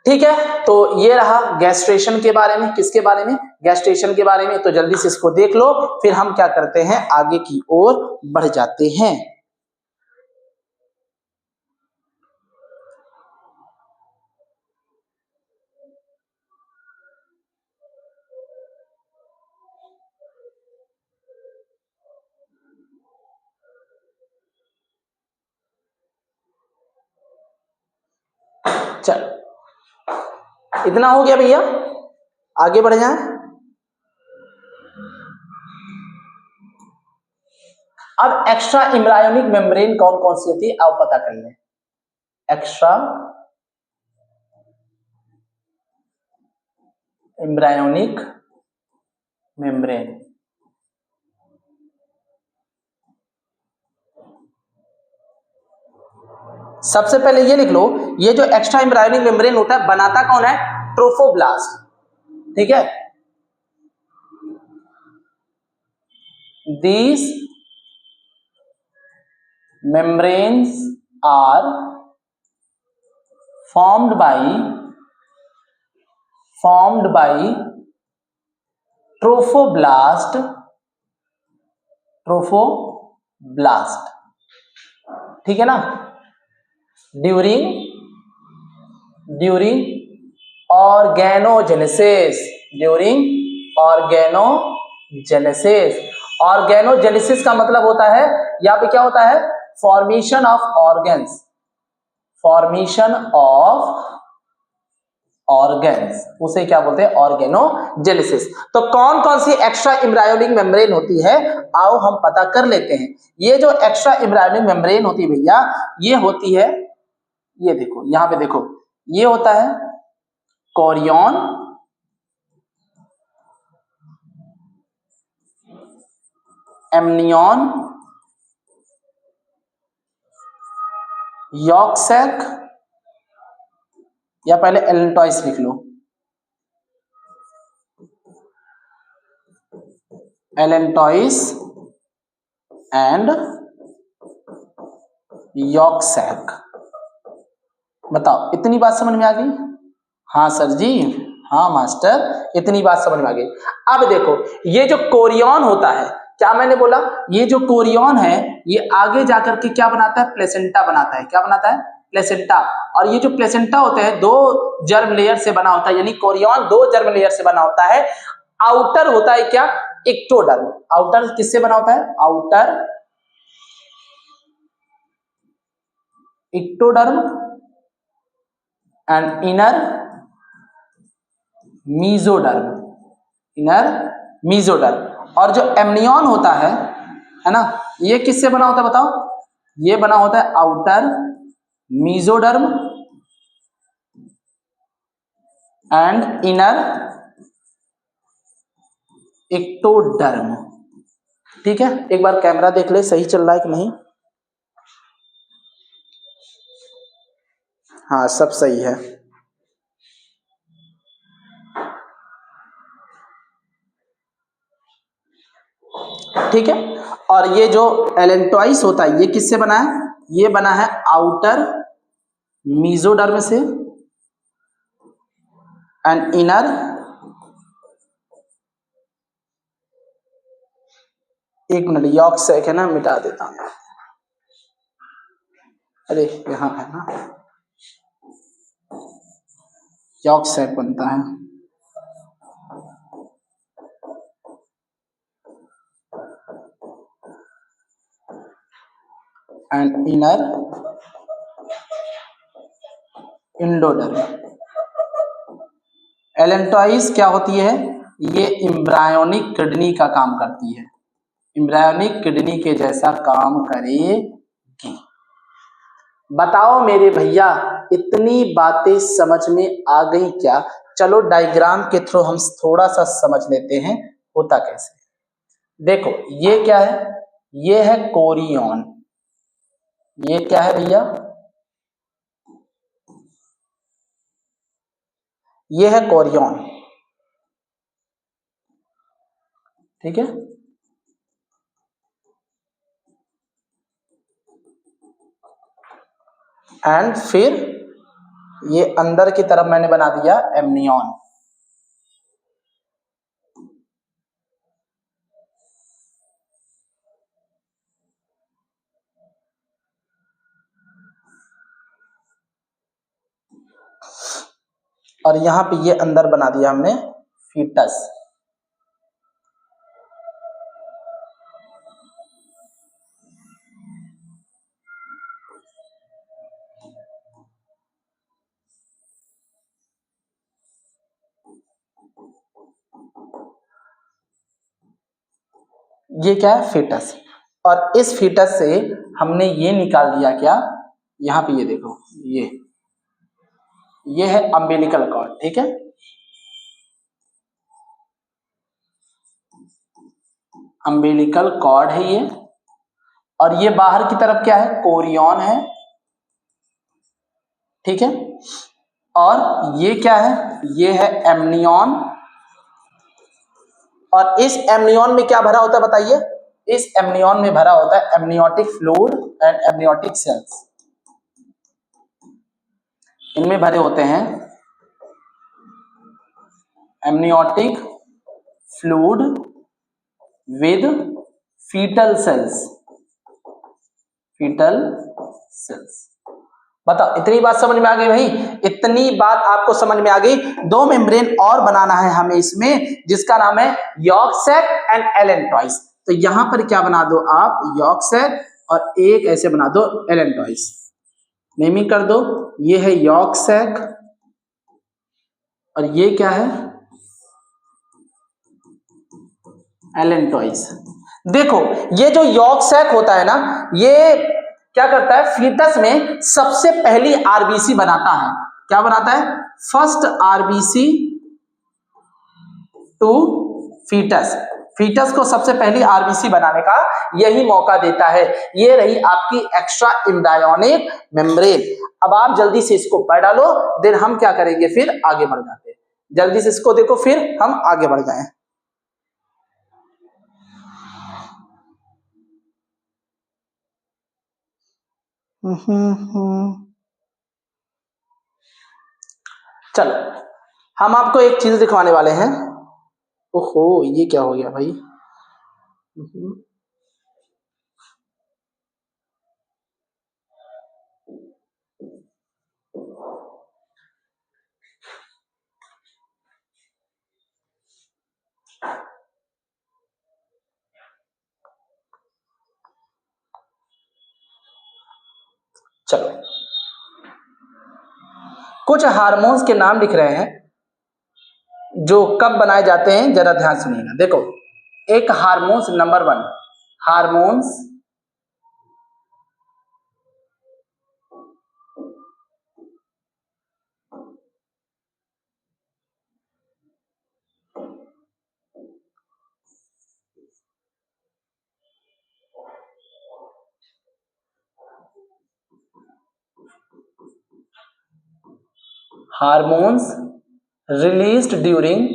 [SPEAKER 1] ठीक है। तो ये रहा गैस्ट्रेशन के बारे में। किसके बारे में? गैस्ट्रेशन के बारे में। तो जल्दी से इसको देख लो, फिर हम क्या करते हैं, आगे की ओर बढ़ जाते हैं। चल, इतना हो गया भैया, आगे बढ़ जाए। अब एक्स्ट्रा एम्ब्रायोनिक मेम्ब्रेन कौन कौन सी होती है आप पता कर लें। एक्स्ट्रा एम्ब्रायोनिक मेम्ब्रेन, सबसे पहले ये लिख लो, ये जो एक्स्ट्रा एम्ब्रायोनिक मेम्ब्रेन होता है बनाता कौन है? ट्रोफोब्लास्ट, ठीक है। These membranes are formed by trophoblast, ठीक है ना। ड्यूरिंग ऑर्गेनोजेनेसिस का मतलब होता है, यहाँ पे क्या होता है? फॉर्मेशन ऑफ ऑर्गेन्स, उसे क्या बोलते हैं? ऑर्गेनोजेनेसिस। तो कौन कौन सी एक्स्ट्रा एम्ब्रायोनिक मेम्ब्रेन होती है, आओ हम पता कर लेते हैं। ये जो एक्स्ट्रा एम्ब्रायोनिक मेम्ब्रेन होती है भैया, ये होती है, ये देखो यहां पे देखो, ये होता है कोरियन, एमनियन, यॉर्कसैक, या पहले एलेंटॉइस लिख लो, एलेंटॉइस एंड यॉर्कसैक। बताओ, इतनी बात समझ में आ गई? हाँ सर जी, हाँ मास्टर, इतनी बात समझ में आ गई। अब देखो, ये जो कोरियन होता है, क्या मैंने बोला? ये जो कोरियन है, ये आगे जाकर के क्या बनाता है? प्लेसेंटा बनाता है। क्या बनाता है? प्लेसेंटा। और ये जो प्लेसेंटा होते हैं, दो जर्म लेयर से बना होता है, यानी कोरियन दो जर्म लेयर से बना होता है। आउटर होता है क्या? एक्टोडर्म। आउटर किससे बना होता है? Outer ectoderm and inner mesoderm. और जो एमनियन होता है ना, ये किससे बना होता है बताओ? ये बना होता है outer mesoderm and inner ectoderm, ठीक है। एक बार कैमरा देख ले, सही चल रहा है कि नहीं? हाँ, सब सही है। ठीक है। और ये जो एलेंटॉइस होता है, ये किससे बना है? ये बना है आउटर मीजोडर्म से एंड इनर, एक मिनट, यॉर्कसैक है ना, मिटा देता हूं। अरे यहां है ना, यॉर्कसैक बनता है। And inner endoderm. एलेंटॉइस क्या होती है? ये एम्ब्रायोनिक किडनी का काम करती है, एम्ब्रायोनिक किडनी के जैसा काम करेगी। बताओ मेरे भैया, इतनी बातें समझ में आ गई क्या? चलो डायग्राम के थ्रू हम थोड़ा सा समझ लेते हैं होता कैसे। देखो, ये क्या है? ये है कोरियन। ये क्या है भैया? ये है कोरियन, ठीक है। एंड फिर ये अंदर की तरफ मैंने बना दिया एमनियन। और यहां पे ये अंदर बना दिया हमने फीटस। ये क्या है? फीटस। और इस फीटस से हमने ये निकाल दिया क्या, यहां पे ये देखो, ये है अम्बिलिकल कॉर्ड, ठीक है। अम्बिलिकल कॉर्ड है ये, और ये बाहर की तरफ क्या है? कोरियन है, ठीक है। और ये क्या है? ये है एमनियन। और इस एमनियन में क्या भरा होता है बताइए? इस एमनियन में भरा होता है amniotic fluid and amniotic cells. इनमें भरे होते हैं amniotic fluid with foetal cells. Foetal cells. बताओ, इतनी बात समझ में आ गई भाई? इतनी बात आपको समझ में आ गई। दो मेम्ब्रेन और बनाना है हमें इसमें, जिसका नाम है यॉर्क सैक एंड एलेंटॉइस। तो यहां पर क्या बना दो आप? यॉर्क सैक, और एक ऐसे बना दो एलेंटॉइस। नेमिंग कर दो, ये है यॉर्क सैक और ये क्या है? एलेंटॉइस। देखो, ये जो यॉर्क सैक होता है ना, ये क्या करता है? फीटस में सबसे पहली आरबीसी बनाता है। क्या बनाता है? First RBC to foetus. Foetus को सबसे पहली आरबीसी बनाने का यही मौका देता है। ये रही आपकी एक्स्ट्रा एम्ब्रायोनिक मेम्ब्रेन। अब आप जल्दी से इसको पढ़ डालो, देन हम क्या करेंगे, फिर आगे बढ़ जाते हैं। जल्दी से इसको देखो, फिर हम आगे बढ़ जाएं। चलो, हम आपको एक चीज दिखवाने वाले हैं। ओहो, ये क्या हो गया भाई? चलो, कुछ हार्मोन्स के नाम लिख रहे हैं जो कब बनाए जाते हैं, जरा ध्यान सुनिएगा। देखो, एक hormones number 1, hormones hormones released during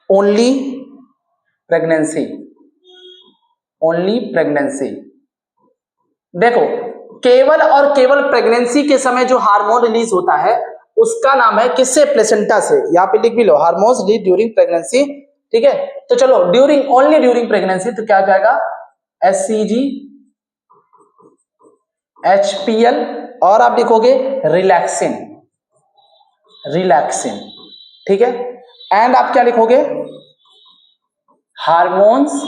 [SPEAKER 1] only pregnancy. Only pregnancy. देखो, केवल और केवल प्रेगनेंसी के समय जो हार्मोन रिलीज होता है उसका नाम है किससे? प्लेसेंटा से। यहाँ पे लिख भी लो, हार्मोन्स रिलीज ड्यूरिंग प्रेगनेंसी, ठीक है। तो चलो, ड्यूरिंग, ओनली ड्यूरिंग प्रेगनेंसी, तो क्या जाएगा? एचसीजी, एचपीएल, और आप लिखोगे रिलैक्सिन। रिलैक्सिन, ठीक है। एंड आप क्या लिखोगे? Hormones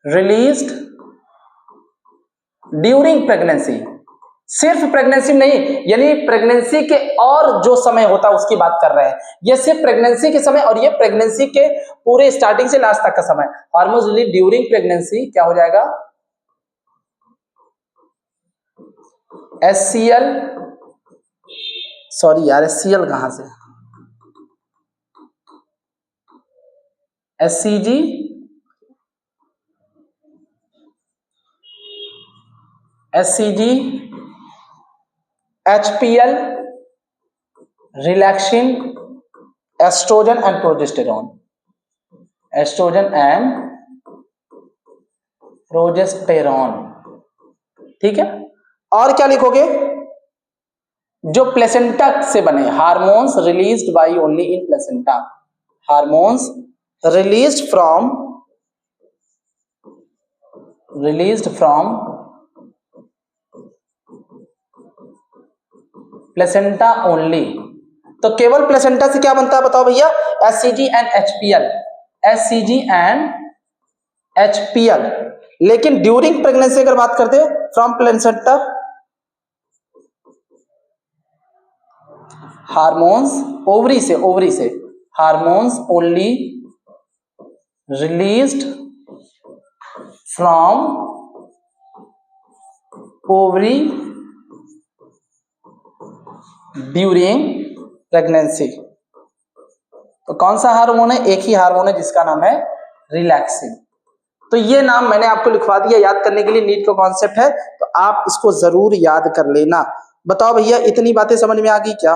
[SPEAKER 1] released during pregnancy. सिर्फ प्रेगनेंसी नहीं, यानी प्रेगनेंसी के और जो समय होता है उसकी बात कर रहे हैं। ये सिर्फ प्रेगनेंसी के समय, और ये प्रेगनेंसी के पूरे स्टार्टिंग से लास्ट तक का समय। हार्मोन्स रिलीज ड्यूरिंग प्रेगनेंसी क्या हो जाएगा? एचसीएल, सॉरी यार, एचसीएल कहां से? HCG, HCG, HPL, relaxin, estrogen and progesterone, estrogen and progesterone. ठीक है, और क्या लिखोगे? जो प्लेसेंटा से बने, hormones released by only in placenta, hormones released from placenta only. तो केवल प्लेसेंटा से क्या बनता है बताओ भैया? HCG and HPL, HCG and HPL। लेकिन ड्यूरिंग प्रेगनेंसी अगर बात करते हैं, फ्रॉम प्लेसेंटा हार्मोन्स, ओवरी से hormones only released from ovary during pregnancy. तो कौन सा हार्मोन है? एक ही हार्मोन है जिसका नाम है रिलैक्सिन। तो ये नाम मैंने आपको लिखवा दिया याद करने के लिए, नीट का कॉन्सेप्ट है, तो आप इसको जरूर याद कर लेना। बताओ भैया, इतनी बातें समझ में आ गई क्या?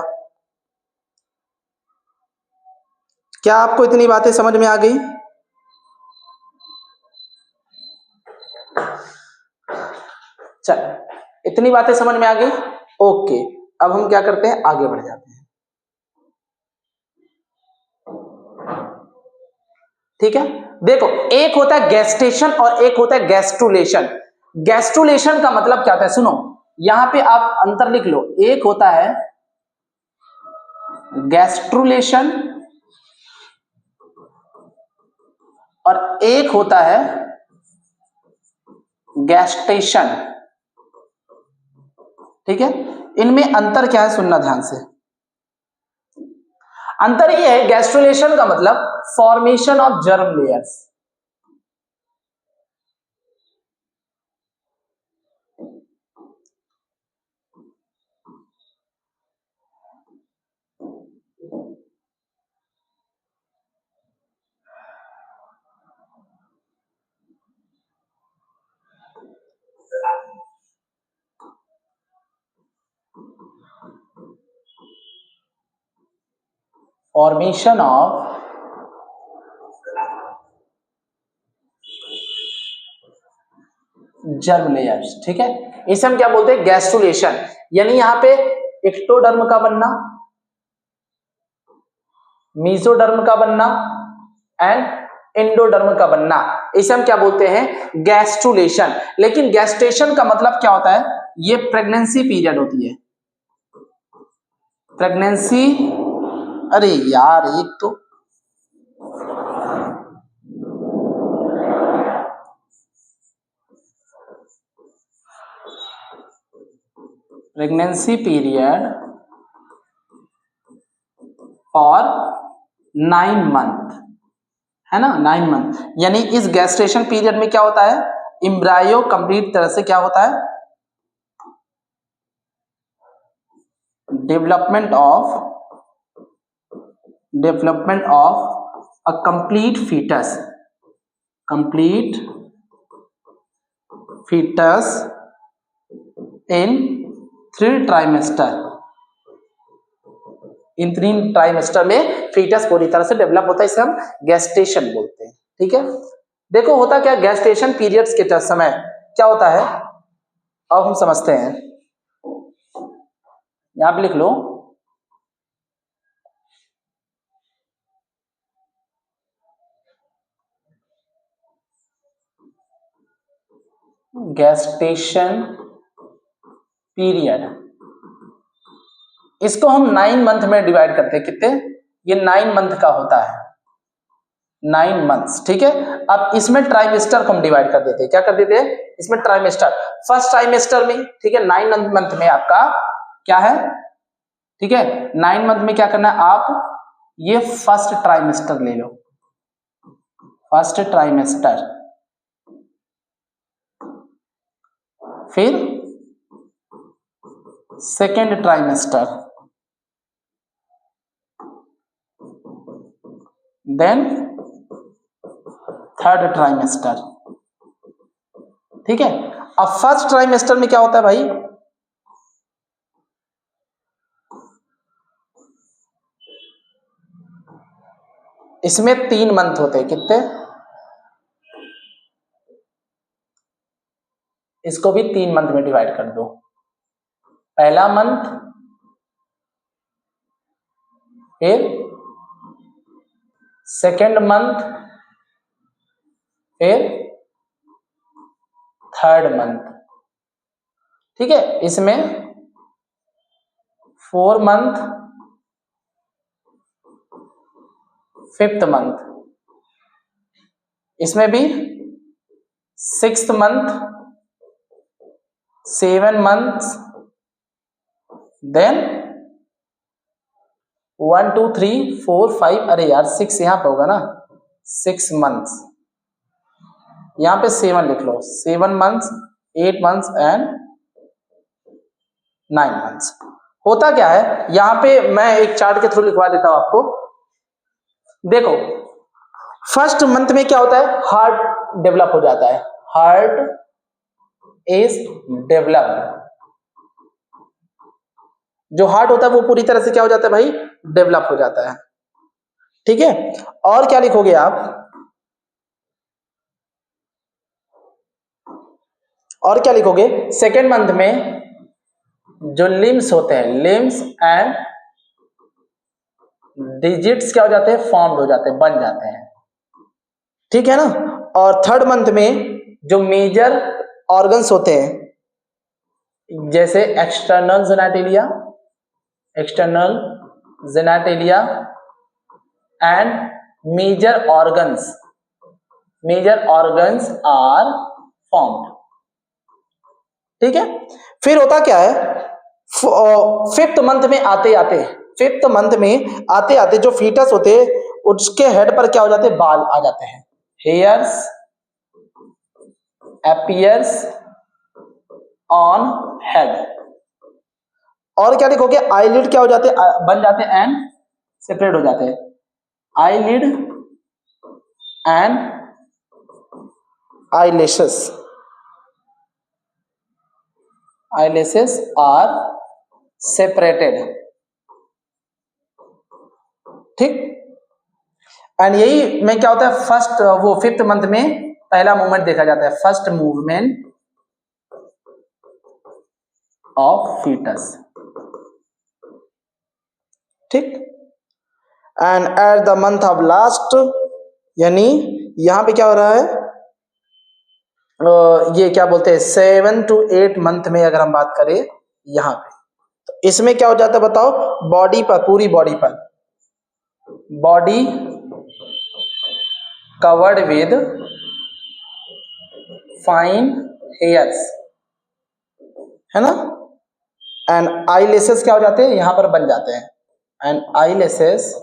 [SPEAKER 1] क्या आपको इतनी बातें समझ में आ गई? चल, इतनी बातें समझ में आ गई? ओके, अब हम क्या करते हैं, आगे बढ़ जाते हैं। ठीक है, देखो, एक होता है गैस्टेशन और एक होता है गैस्ट्रुलेशन। गैस्ट्रुलेशन का मतलब क्या होता है? सुनो, यहां पे आप अंतर लिख लो। एक होता है गैस्ट्रुलेशन और एक होता है गैस्टेशन। ठीक है, इनमें अंतर क्या है सुनना ध्यान से। अंतर यह है, गैस्ट्रुलेशन का मतलब formation of germ layers, formation of germ layers. ठीक है, इसे हम क्या बोलते हैं? गैस्ट्रुलेशन। यानी यहां पे एक्टोडर्म का बनना, मीजोडर्म का बनना एंड एंडोडर्म का बनना, इसे हम क्या बोलते हैं? गैस्ट्रुलेशन। लेकिन गैस्टेशन का मतलब क्या होता है? ये प्रेगनेंसी पीरियड होती है, प्रेगनेंसी। अरे यार, एक तो प्रेगनेंसी पीरियड और 9 मंथ, है ना, 9 मंथ। यानी इस गैस्ट्रेशन पीरियड में क्या होता है? एम्ब्रायो कंप्लीट तरह से क्या होता है? Development of a complete foetus in 3 trimester. इन 3 ट्राइमेस्टर में फीटस पूरी तरह से डेवलप होता है, इसे हम गैस्टेशन बोलते हैं। ठीक है, देखो होता क्या, गैस्टेशन पीरियड्स के समय क्या होता है, अब हम समझते हैं। यहां पे लिख लो, गैस्टेशन पीरियड, इसको हम 9 मंथ में डिवाइड करते हैं। कितने? ये 9 मंथ का होता है, 9 मंथ्स। ठीक है, अब इसमें ट्राइमेस्टर को हम डिवाइड कर देते हैं। क्या कर देते हैं? इसमें ट्राइमेस्टर, फर्स्ट ट्राइमेस्टर में, ठीक है, 9 मंथ में आपका क्या है? ठीक है, 9 मंथ में क्या करना है आप? ये फर्स्ट ट्राइमेस्टर ले लो, फर्स्ट ट्राइमेस्टर, फिर second trimester, then third trimester. ठीक है, अब फर्स्ट ट्राइमेस्टर में क्या होता है भाई, इसमें 3 मंथ होते हैं, कितने, इसको भी 3 मंथ में डिवाइड कर दो। पहला मंथ, फिर सेकेंड मंथ, फिर थर्ड मंथ। ठीक है, इसमें 4 मंथ, 5th मंथ, इसमें भी 6th मंथ, 7 मंथ्स, देन 1 2 3 4 5, अरे यार 6 यहां पे होगा ना, 6 मंथ्स, यहां पे 7 लिख लो, 7 मंथ्स, 8 मंथ्स एंड 9 मंथ्स। होता क्या है, यहां पे मैं एक चार्ट के थ्रू लिखवा देता हूं आपको। देखो फर्स्ट मंथ में क्या होता है, हार्ट डेवलप हो जाता है, हार्ट इज डेवलप्ड। जो हार्ट होता है वो पूरी तरह से क्या हो जाता है भाई, डेवलप हो जाता है। ठीक है, और क्या लिखोगे आप, और क्या लिखोगे, सेकेंड मंथ में जो लिम्स होते हैं, लिम्स एंड डिजिट्स क्या हो जाते हैं, फॉर्म्ड हो जाते हैं, बन जाते हैं। ठीक है ना, और थर्ड मंथ में जो मेजर ऑर्गन्स होते हैं, जैसे external genitalia, external genitalia and major organs are formed. ठीक है, फिर होता क्या है, 5th मंथ में आते आते जो फीटस होते हैं उसके हेड पर क्या हो जाते हैं, बाल आ जाते हैं, हेयर्स अपीयर्स ऑन हेड। और क्या लिखोगे, आईलिड क्या हो जाते हैं, बन जाते हैं एंड सेपरेट हो जाते हैं, eyelid and eyelashes are separated. ठीक, एंड यही में क्या होता है, फर्स्ट वो 5th मंथ में पहला मूवमेंट देखा जाता है, फर्स्ट मूवमेंट ऑफ फीटस। ठीक, and at the month of last, यानी यहां पे क्या हो रहा है, ये क्या बोलते हैं 7 to 8 मंथ में अगर हम बात करें यहां पे, तो इसमें क्या हो जाता है बताओ, बॉडी पर, पूरी बॉडी पर, body covered with fine hairs, है ना, एंड आईलेसेस क्या हो जाते हैं, यहां पर बन जाते हैं, and eyelashes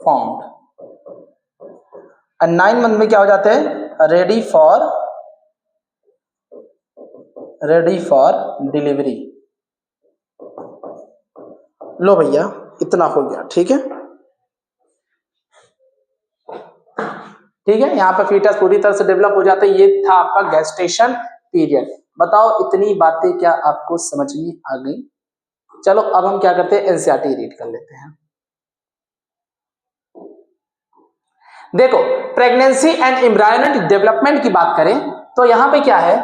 [SPEAKER 1] formed. And 9 month में क्या हो जाते हैं, रेडी फॉर डिलीवरी। लो भैया इतना हो गया। ठीक है, यहां पर फीटस पूरी तरह से डेवलप हो जाता है। ये था आपका गेस्टेशन पीरियड। बताओ इतनी बातें क्या आपको समझ में आ गई? चलो अब हम क्या करते हैं, एनसीईआरटी रीड कर लेते हैं। देखो प्रेगनेंसी एंड एम्ब्रायोनिक डेवलपमेंट की बात करें तो यहां पे क्या है,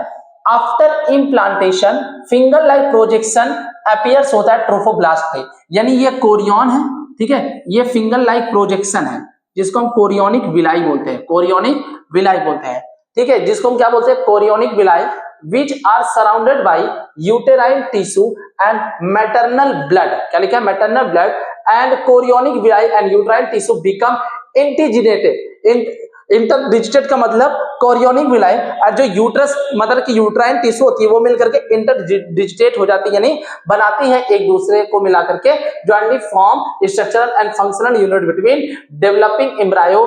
[SPEAKER 1] after implantation finger like projection appears होता है ट्रोफोब्लास्ट पे, यानी ये कोरियन है। ठीक है, ये फिंगर लाइक प्रोजेक्शन है जिसको हम कोरियोनिक विलाई बोलते हैं, कोरियोनिक विलाई बोलते हैं। ठीक है, जिसको हम क्या बोलते हैं, chorionic villi, which are surrounded by uterine tissue and maternal blood। क्या लिखा है, maternal blood and chorionic villi and uterine tissue become इंटीजिनेटेड। इंटरडिजिटेट का मतलब कोरियोनिक विलाई और जो यूट्रस मदर की यूट्राइन टिश्यू होती है वो मिलकर के इंटरडिजिटेट हो जाती है, यानी बनाती है एक दूसरे को मिलाकर के, jointly form structural and functional unit between developing embryo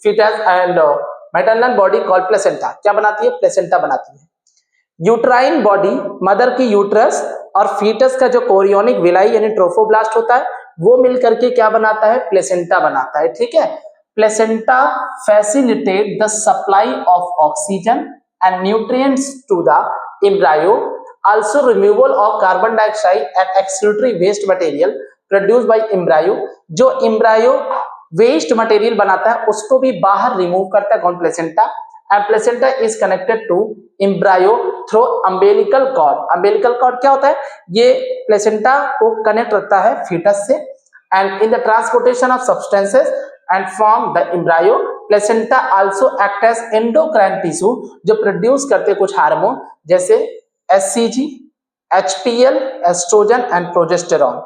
[SPEAKER 1] foetus and maternal body called placenta. क्या बनाती है, प्लेसेंटा बनाती है। यूट्राइन बॉडी मदर की यूट्रस और फीटस का जो कोरियोनिक विलाई यानी ट्रोफोब्लास्ट होता है वो मिलकर के क्या बनाता है, प्लेसेंटा बनाता है। ठीक है, placenta facilitate the supply of oxygen and nutrients to the embryo. Also removal of carbon dioxide and excretory waste material produced by embryo. जो embryo waste material बनाता है उसको भी बाहर रिमूव करता है कौन? Placenta. And placenta is connected to embryo through umbilical cord. Umbilical cord क्या होता है? ये प्लेसेंटा को कनेक्ट रखता है फीटस से. And in the transportation of substances and form the embryo, placenta also act as endocrine tissue जो produce करते कुछ हार्मोन जैसे HCG, HPL, estrogen and progesterone.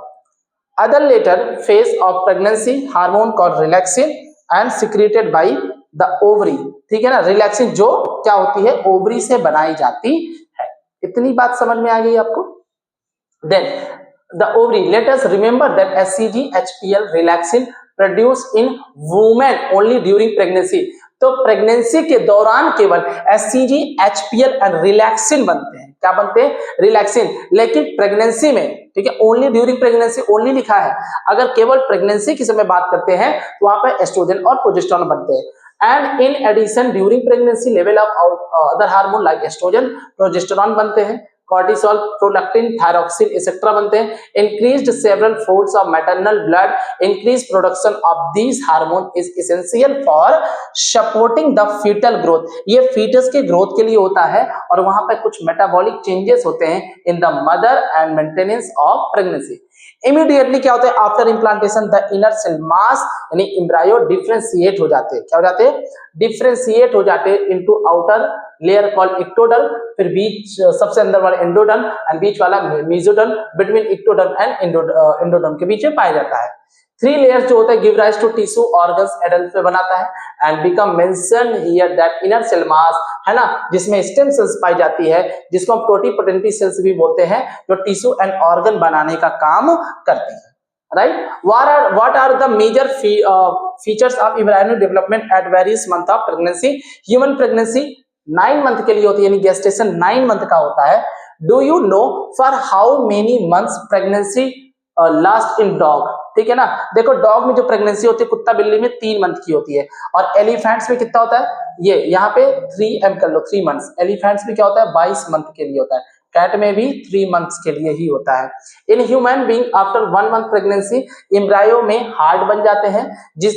[SPEAKER 1] Other later phase of pregnancy hormone called relaxin and secreted by the ovary. ठीक है ना? Relaxin जो क्या होती है? ओवरी से बनाई जाती है. इतनी बात समझ में आ गई आपको? Then the ovary. Let us remember that HCG, HPL, relaxin produced in women only during pregnancy. तो प्रेगनेंसी के दौरान केवल HCG, HPL एंड रिलैक्सिन बनते हैं. क्या बनते हैं? रिलैक्सिन. लेकिन प्रेगनेंसी में, ठीक है, ओनली ड्यूरिंग प्रेगनेंसी ओनली लिखा है. अगर केवल प्रेगनेंसी की समय बात करते हैं तो वहां पर एस्ट्रोजन और प्रोजेस्टेरोन बनते हैं. And in addition during pregnancy level of other hormone like estrogen, progesterone बनते हैं. कॉर्टिसोल, प्रोलैक्टिन, थायरॉक्सिन एक्सेट्रा बनते हैं. Increased several folds of maternal blood. Increase production of these hormone is essential for supporting the foetal growth. ये foetus के growth के लिए होता है और वहां पर कुछ मेटाबॉलिक चेंजेस होते हैं in the mother and maintenance of pregnancy. Immediately क्या होता है? After implantation the inner cell mass यानी एम्ब्रायो डिफरेंशिएट हो जाते हैं. क्या हो जाते हैं? डिफरेंशिएट हो जाते हैं into outer layer called ectoderm, फिर बीच सबसे अंदर वाला एंडोडर्म एंड बीच वाला mesoderm. Between ectoderm and endoderm के बीच में पाया जाता है. 3 लेयर्स जो होता है give rise to tissue organs adult में बनाता है. And become mention here that inner cell mass है ना, जिसमें स्टेम सेल्स पाई जाती है, जिसको हम टोटिपोटेंटी सेल्स भी बोलते हैं, जो टिश्यू एंड ऑर्गन बनाने का काम करती है. Right. What are the major features of embryonic development at various month of pregnancy? Human pregnancy 9 month के लिए होती है, यानी गेस्टेशन 9 मंथ का होता है. Do you know for how many months pregnancy last in dog? ठीक है ना? देखो डॉग में जो प्रेगनेंसी होती है कुत्ता बिल्ली में 3 मंथ की होती है और एलिफेंट्स में कितना होता है? ये यहाँ पे 3 कर लो, 3 मंथ्स. एलिफेंट्स में क्या होता है? 22 मंथ के लिए होता है. कैट में भी 3 मंथ्स के लिए ही होता है. In human being after 1 month pregnancy embryo में हार्ट बन जाते हैं, जिस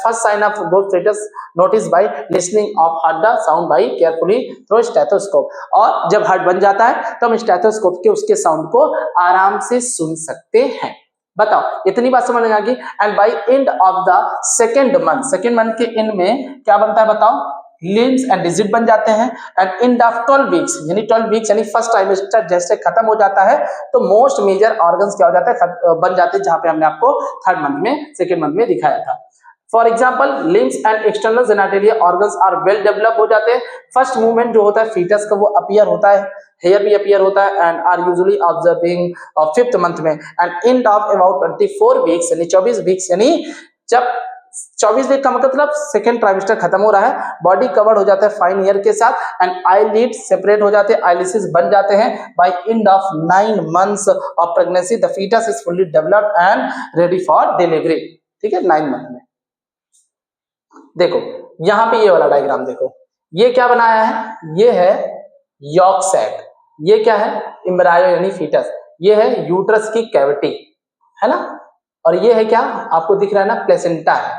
[SPEAKER 1] first sign of growth status notice by listening of heart the sound by carefully through stethoscope. और जब हार्ट बन जाता है तो हम स्टेथोस्कोप के उसके साउंड को आराम से सुन सकते हैं. बताओ इतनी बात समझ में आ गई. And by end of the second month के एंड में क्या बनता है बताओ? लिम्स एंड डिजिट बन जाते हैं. एंड एंड ऑफ 12 वीक्स यानी फर्स्ट ट्राइमेस्टर जैसे खत्म हो जाता है तो मोस्ट मेजर ऑर्गन्स क्या हो जाता है? बन जाते हैं, जहां पे हमने आपको सेकेंड मंथ में दिखाया था. For example limbs and external genitalia organs are well develop हो जाते हैं. फर्स्ट मूवमेंट जो होता है फीटस का वो अपीयर होता है, हेयर भी अपीयर होता है and are usually observing 5th month में. And end of about 24 weeks यानी 24 वीक्स यानी जब 24 वीक का मतलब सेकेंड ट्राइमेस्टर खत्म हो रहा है, बॉडी कवर्ड हो जाता है फाइन ईयर के साथ एंड आईलिड सेपरेट हो जाते हैं, आइलिसिस बन जाते हैं. By end of 9 months of pregnancy the fetus is fully developed and ready for delivery. ठीक है, 9 मंथ में. देखो यहां पे ये वाला डायग्राम देखो, ये क्या बनाया है? ये है यॉर्क सैक. ये क्या है? एम्ब्रायो यानी फीटस. ये है यूट्रस की कैविटी, है ना. और ये है क्या आपको दिख रहा है ना? प्लेसेंटा है.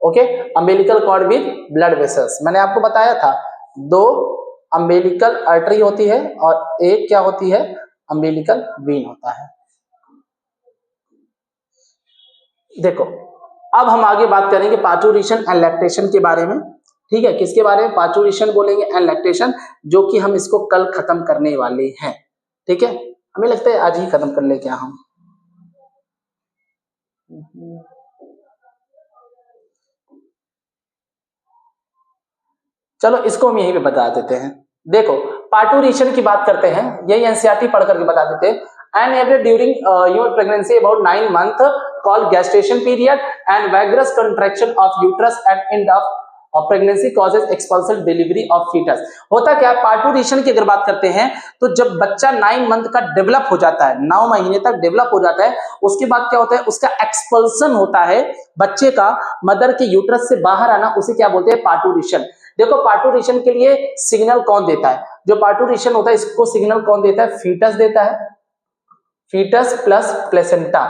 [SPEAKER 1] Okay. Umbilical cord with blood vessels. मैंने आपको बताया था 2 अम्बिलिकल आर्टरी होती है और एक क्या होती है? अम्बिलिकल वीन होता है. देखो अब हम आगे बात करेंगे पार्टूरेशन एंड लैक्टेशन के बारे में. ठीक है, किसके बारे में? पार्टूरेशन बोलेंगे एंड लैक्टेशन, जो कि हम इसको कल खत्म करने वाले हैं. ठीक है, हमें लगता है आज ही खत्म कर ले क्या हम. चलो इसको हम यहीं पे बता देते हैं. देखो पार्टूरेशन की बात करते हैं, यही एनसीईआरटी पढ़ करके बता देते हैं. And every during your pregnancy about 9 months called gestation period and vigorous contraction of uterus at end of और pregnancy causes expulsive delivery of foetus. होता क्या है, पार्टूरेशन की अगर बात करते हैं तो जब बच्चा 9 मंथ का डेवलप हो जाता है, 9 महीने तक डेवलप हो जाता है, उसके बाद क्या होता है, उसका एक्सपल्सन होता है, बच्चे का मदर के यूट्रस से बाहर आना, उसे क्या बोलते हैं, पार्टूरेशन। देखो पार्टूरेशन के लिए सिग्नल कौन देता है, जो पार्टूरेशन होता है इसको सिग्नल कौन देता है, फीटस देता है, फीटस प्लस प्लेसेंटा,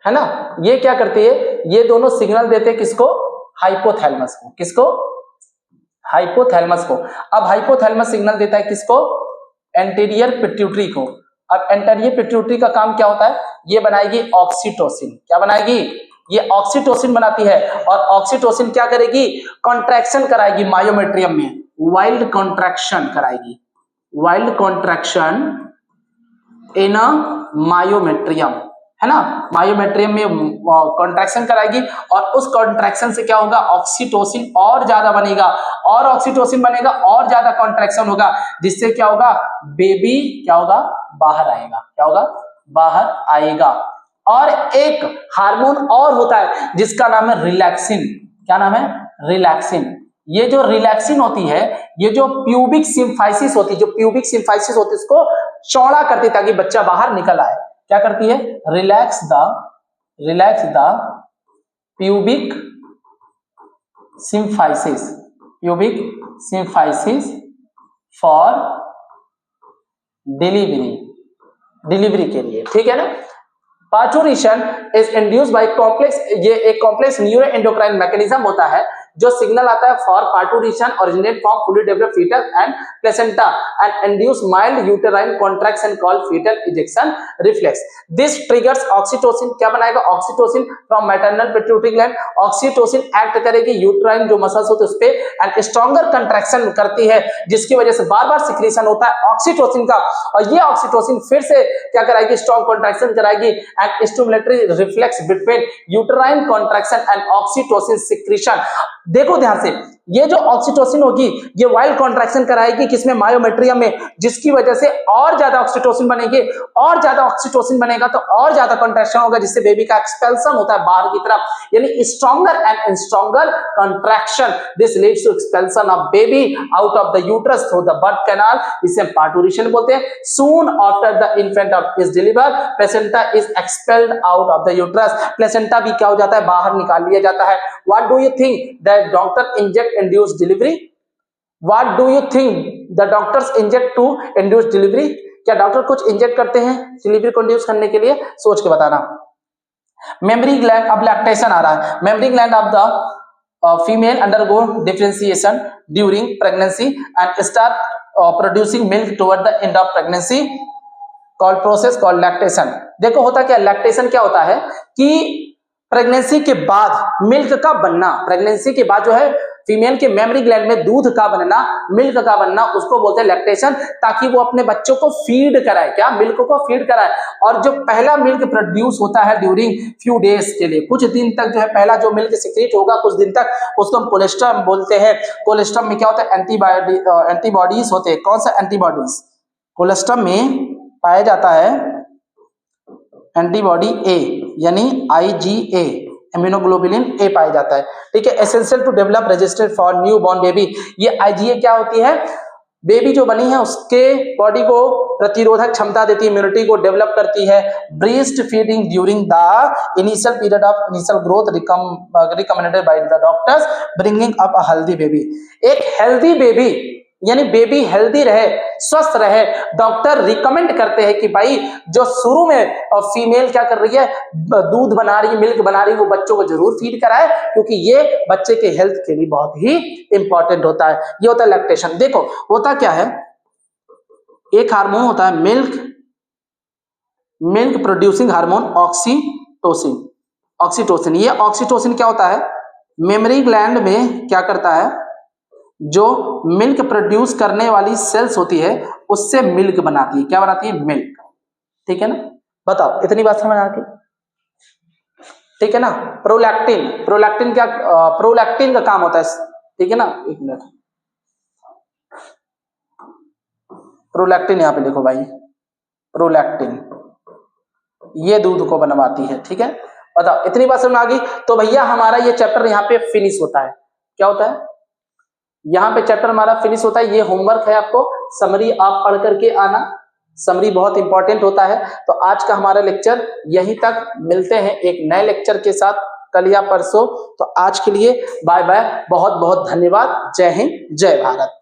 [SPEAKER 1] है ना। ये क्या करती है, ये दोनों सिग्नल देते हैं किसको, हाइपोथैलेमस को। किसको, हाइपोथैलेमस को। अब हाइपोथैलेमस सिग्नल देता है किसको, एंटीरियर पिट्यूटरी को। अब एंटीरियर पिट्यूटरी का काम क्या होता है, ये बनाएगी ऑक्सीटोसिन। क्या बनाएगी, ये ऑक्सीटोसिन बनाती है, और ऑक्सीटोसिन क्या करेगी, कॉन्ट्रैक्शन कराएगी मायोमेट्रियम में, वाइल्ड कॉन्ट्रैक्शन कराएगी, वाइल्ड कॉन्ट्रैक्शन इन अ मायोमेट्रियम, है ना। मायोमेट्रियम में कॉन्ट्रैक्शन कराएगी, और उस कॉन्ट्रैक्शन से क्या होगा, ऑक्सीटोसिन और ज्यादा बनेगा, और ऑक्सीटोसिन बनेगा और ज्यादा कॉन्ट्रैक्शन होगा, जिससे क्या होगा, बेबी क्या होगा, बाहर आएगा। क्या होगा, बाहर आएगा। और एक हार्मोन और होता है जिसका नाम है रिलैक्सिन। क्या नाम है, रिलैक्सिन। ये जो रिलैक्सिन होती है, ये जो प्यूबिक सिम्फाइसिस होती है, जो प्यूबिक सिम्फाइसिस होती है उसको चौड़ा करती है ताकि बच्चा बाहर निकल आए। क्या करती है, relax the pubic symphysis, pubic symphysis for delivery के लिए, ठीक है ना। पार्टूरेशन इज इंड्यूस्ड बाय कॉम्प्लेक्स, ये एक कॉम्प्लेक्स न्यूरो एंडोक्राइन मैकेनिज्म होता है जो सिग्नल आता है for parturition originate from fully developed foetus and placenta and induce mild uterine contraction called foetal ejection reflex. This triggers oxytocin. क्या बनाएगा, oxytocin from maternal pituitary gland. Oxytocin act करेगी uterine जो muscles होते हैं उस पे, एंड स्ट्रॉन्गर कंट्रैक्शन करती है, जिसकी वजह से बार बार सिक्रीशन होता है ऑक्सीटोसिन का, और ये ऑक्सीटोसिन फिर से क्या कराएगी, स्ट्रॉन्ग कॉन्ट्रैक्शन कराएगी and stimulatory reflex between uterine contraction and oxytocin secretion. देखो ध्यान से, ये जो ऑक्सीटोसिन होगी ये वाइल्ड कॉन्ट्रैक्शन कराएगी किसमें, मायोमेट्रियम में, जिसकी वजह से और ज्यादा ऑक्सीटोसिन बनेगी, और ज्यादा ऑक्सीटोसिन बनेगा तो और ज्यादा कॉन्ट्रैक्शन होगा, जिससे बेबी का एक्सपेल्सन होता है बाहर की तरफ, यानी stronger and stronger contraction. This leads to expulsion of baby out of the uterus through the birth canal, इसे पार्टूरेशन बोलते हैं। Soon after the infant is delivered, placenta is expelled out of the uterus. Placenta भी क्या हो जाता है, बाहर निकाल लिया जाता है। What do you think that doctor inject induce delivery? What do you think the doctors inject to induce delivery? क्या डॉक्टर कुछ इंजेक्ट करते हैं डिलीवरी को इंड्यूस करने के लिए, सोच के बताना। मेमरी ग्लैंड, अब लैक्टेशन आ रहा है। Mammary gland of the female undergo differentiation during pregnancy and start producing milk toward the end of pregnancy, called process called lactation. देखो होता क्या, लैक्टेशन क्या होता है कि प्रेगनेंसी के बाद मिल्क का बनना, प्रेगनेंसी के बाद जो है फीमेल के मेमरी ग्लैंड में दूध का बनना, मिल्क का बनना, उसको बोलते हैं लैक्टेशन, ताकि वो अपने बच्चों को फीड कराए। क्या, मिल्क को फीड कराए। और जो पहला मिल्क प्रोड्यूस होता है ड्यूरिंग फ्यू डेज के लिए, कुछ दिन तक जो है पहला जो मिल्क सिक्रीट होगा कुछ दिन तक, उसको हम कोलेस्ट्रम बोलते हैं। कोलेस्ट्रम में क्या होता है, एंटीबॉडीज होते हैं। कौन सा एंटीबॉडीज, कोलेस्ट्रम में पाया जाता है एंटीबॉडी ए, यानी IgA, इम्यूनोग्लोबुलिन ए पाया जाता है, ठीक है। Essential to develop register for new born baby. ये IgA क्या होती है, बेबी जो बनी है उसके बॉडी को प्रतिरोधक क्षमता देती है, इम्यूनिटी को डेवलप करती है। Breast feeding during the initial period of initial growth recommended by the doctors, bringing up a healthy baby. एक हेल्दी बेबी यानी बेबी हेल्दी रहे, स्वस्थ रहे, डॉक्टर रिकमेंड करते हैं कि भाई जो शुरू में फीमेल क्या कर रही है, दूध बना रही है, मिल्क बना रही है, वो बच्चों को जरूर फीड कराए, क्योंकि ये बच्चे के हेल्थ के लिए बहुत ही इंपॉर्टेंट होता है। ये होता है लैक्टेशन। देखो होता क्या है, एक हार्मोन होता है मिल्क प्रोड्यूसिंग हार्मोन ऑक्सीटोसिन। ये ऑक्सीटोसिन क्या होता है, मेमरी ग्लैंड में क्या करता है, जो मिल्क प्रोड्यूस करने वाली सेल्स होती है उससे मिल्क बनाती है। क्या बनाती है, मिल्क, ठीक है ना। बताओ इतनी बात समझ आ गई, ठीक है ना। प्रोलैक्टिन क्या, प्रोलैक्टिन का काम होता है, ठीक है ना। एक मिनट, प्रोलैक्टिन यहाँ पे देखो भाई, प्रोलैक्टिन ये दूध को बनवाती है, ठीक है। बताओ इतनी बात समझ आ गई। तो भैया हमारा ये चैप्टर यहाँ पे फिनिश होता है। क्या होता है, यहाँ पे चैप्टर हमारा फिनिश होता है। ये होमवर्क है आपको, समरी आप पढ़ करके आना, समरी बहुत इंपॉर्टेंट होता है। तो आज का हमारा लेक्चर यहीं तक, मिलते हैं एक नए लेक्चर के साथ कल या परसों। तो आज के लिए बाय बाय, बहुत बहुत धन्यवाद। जय हिंद, जय भारत।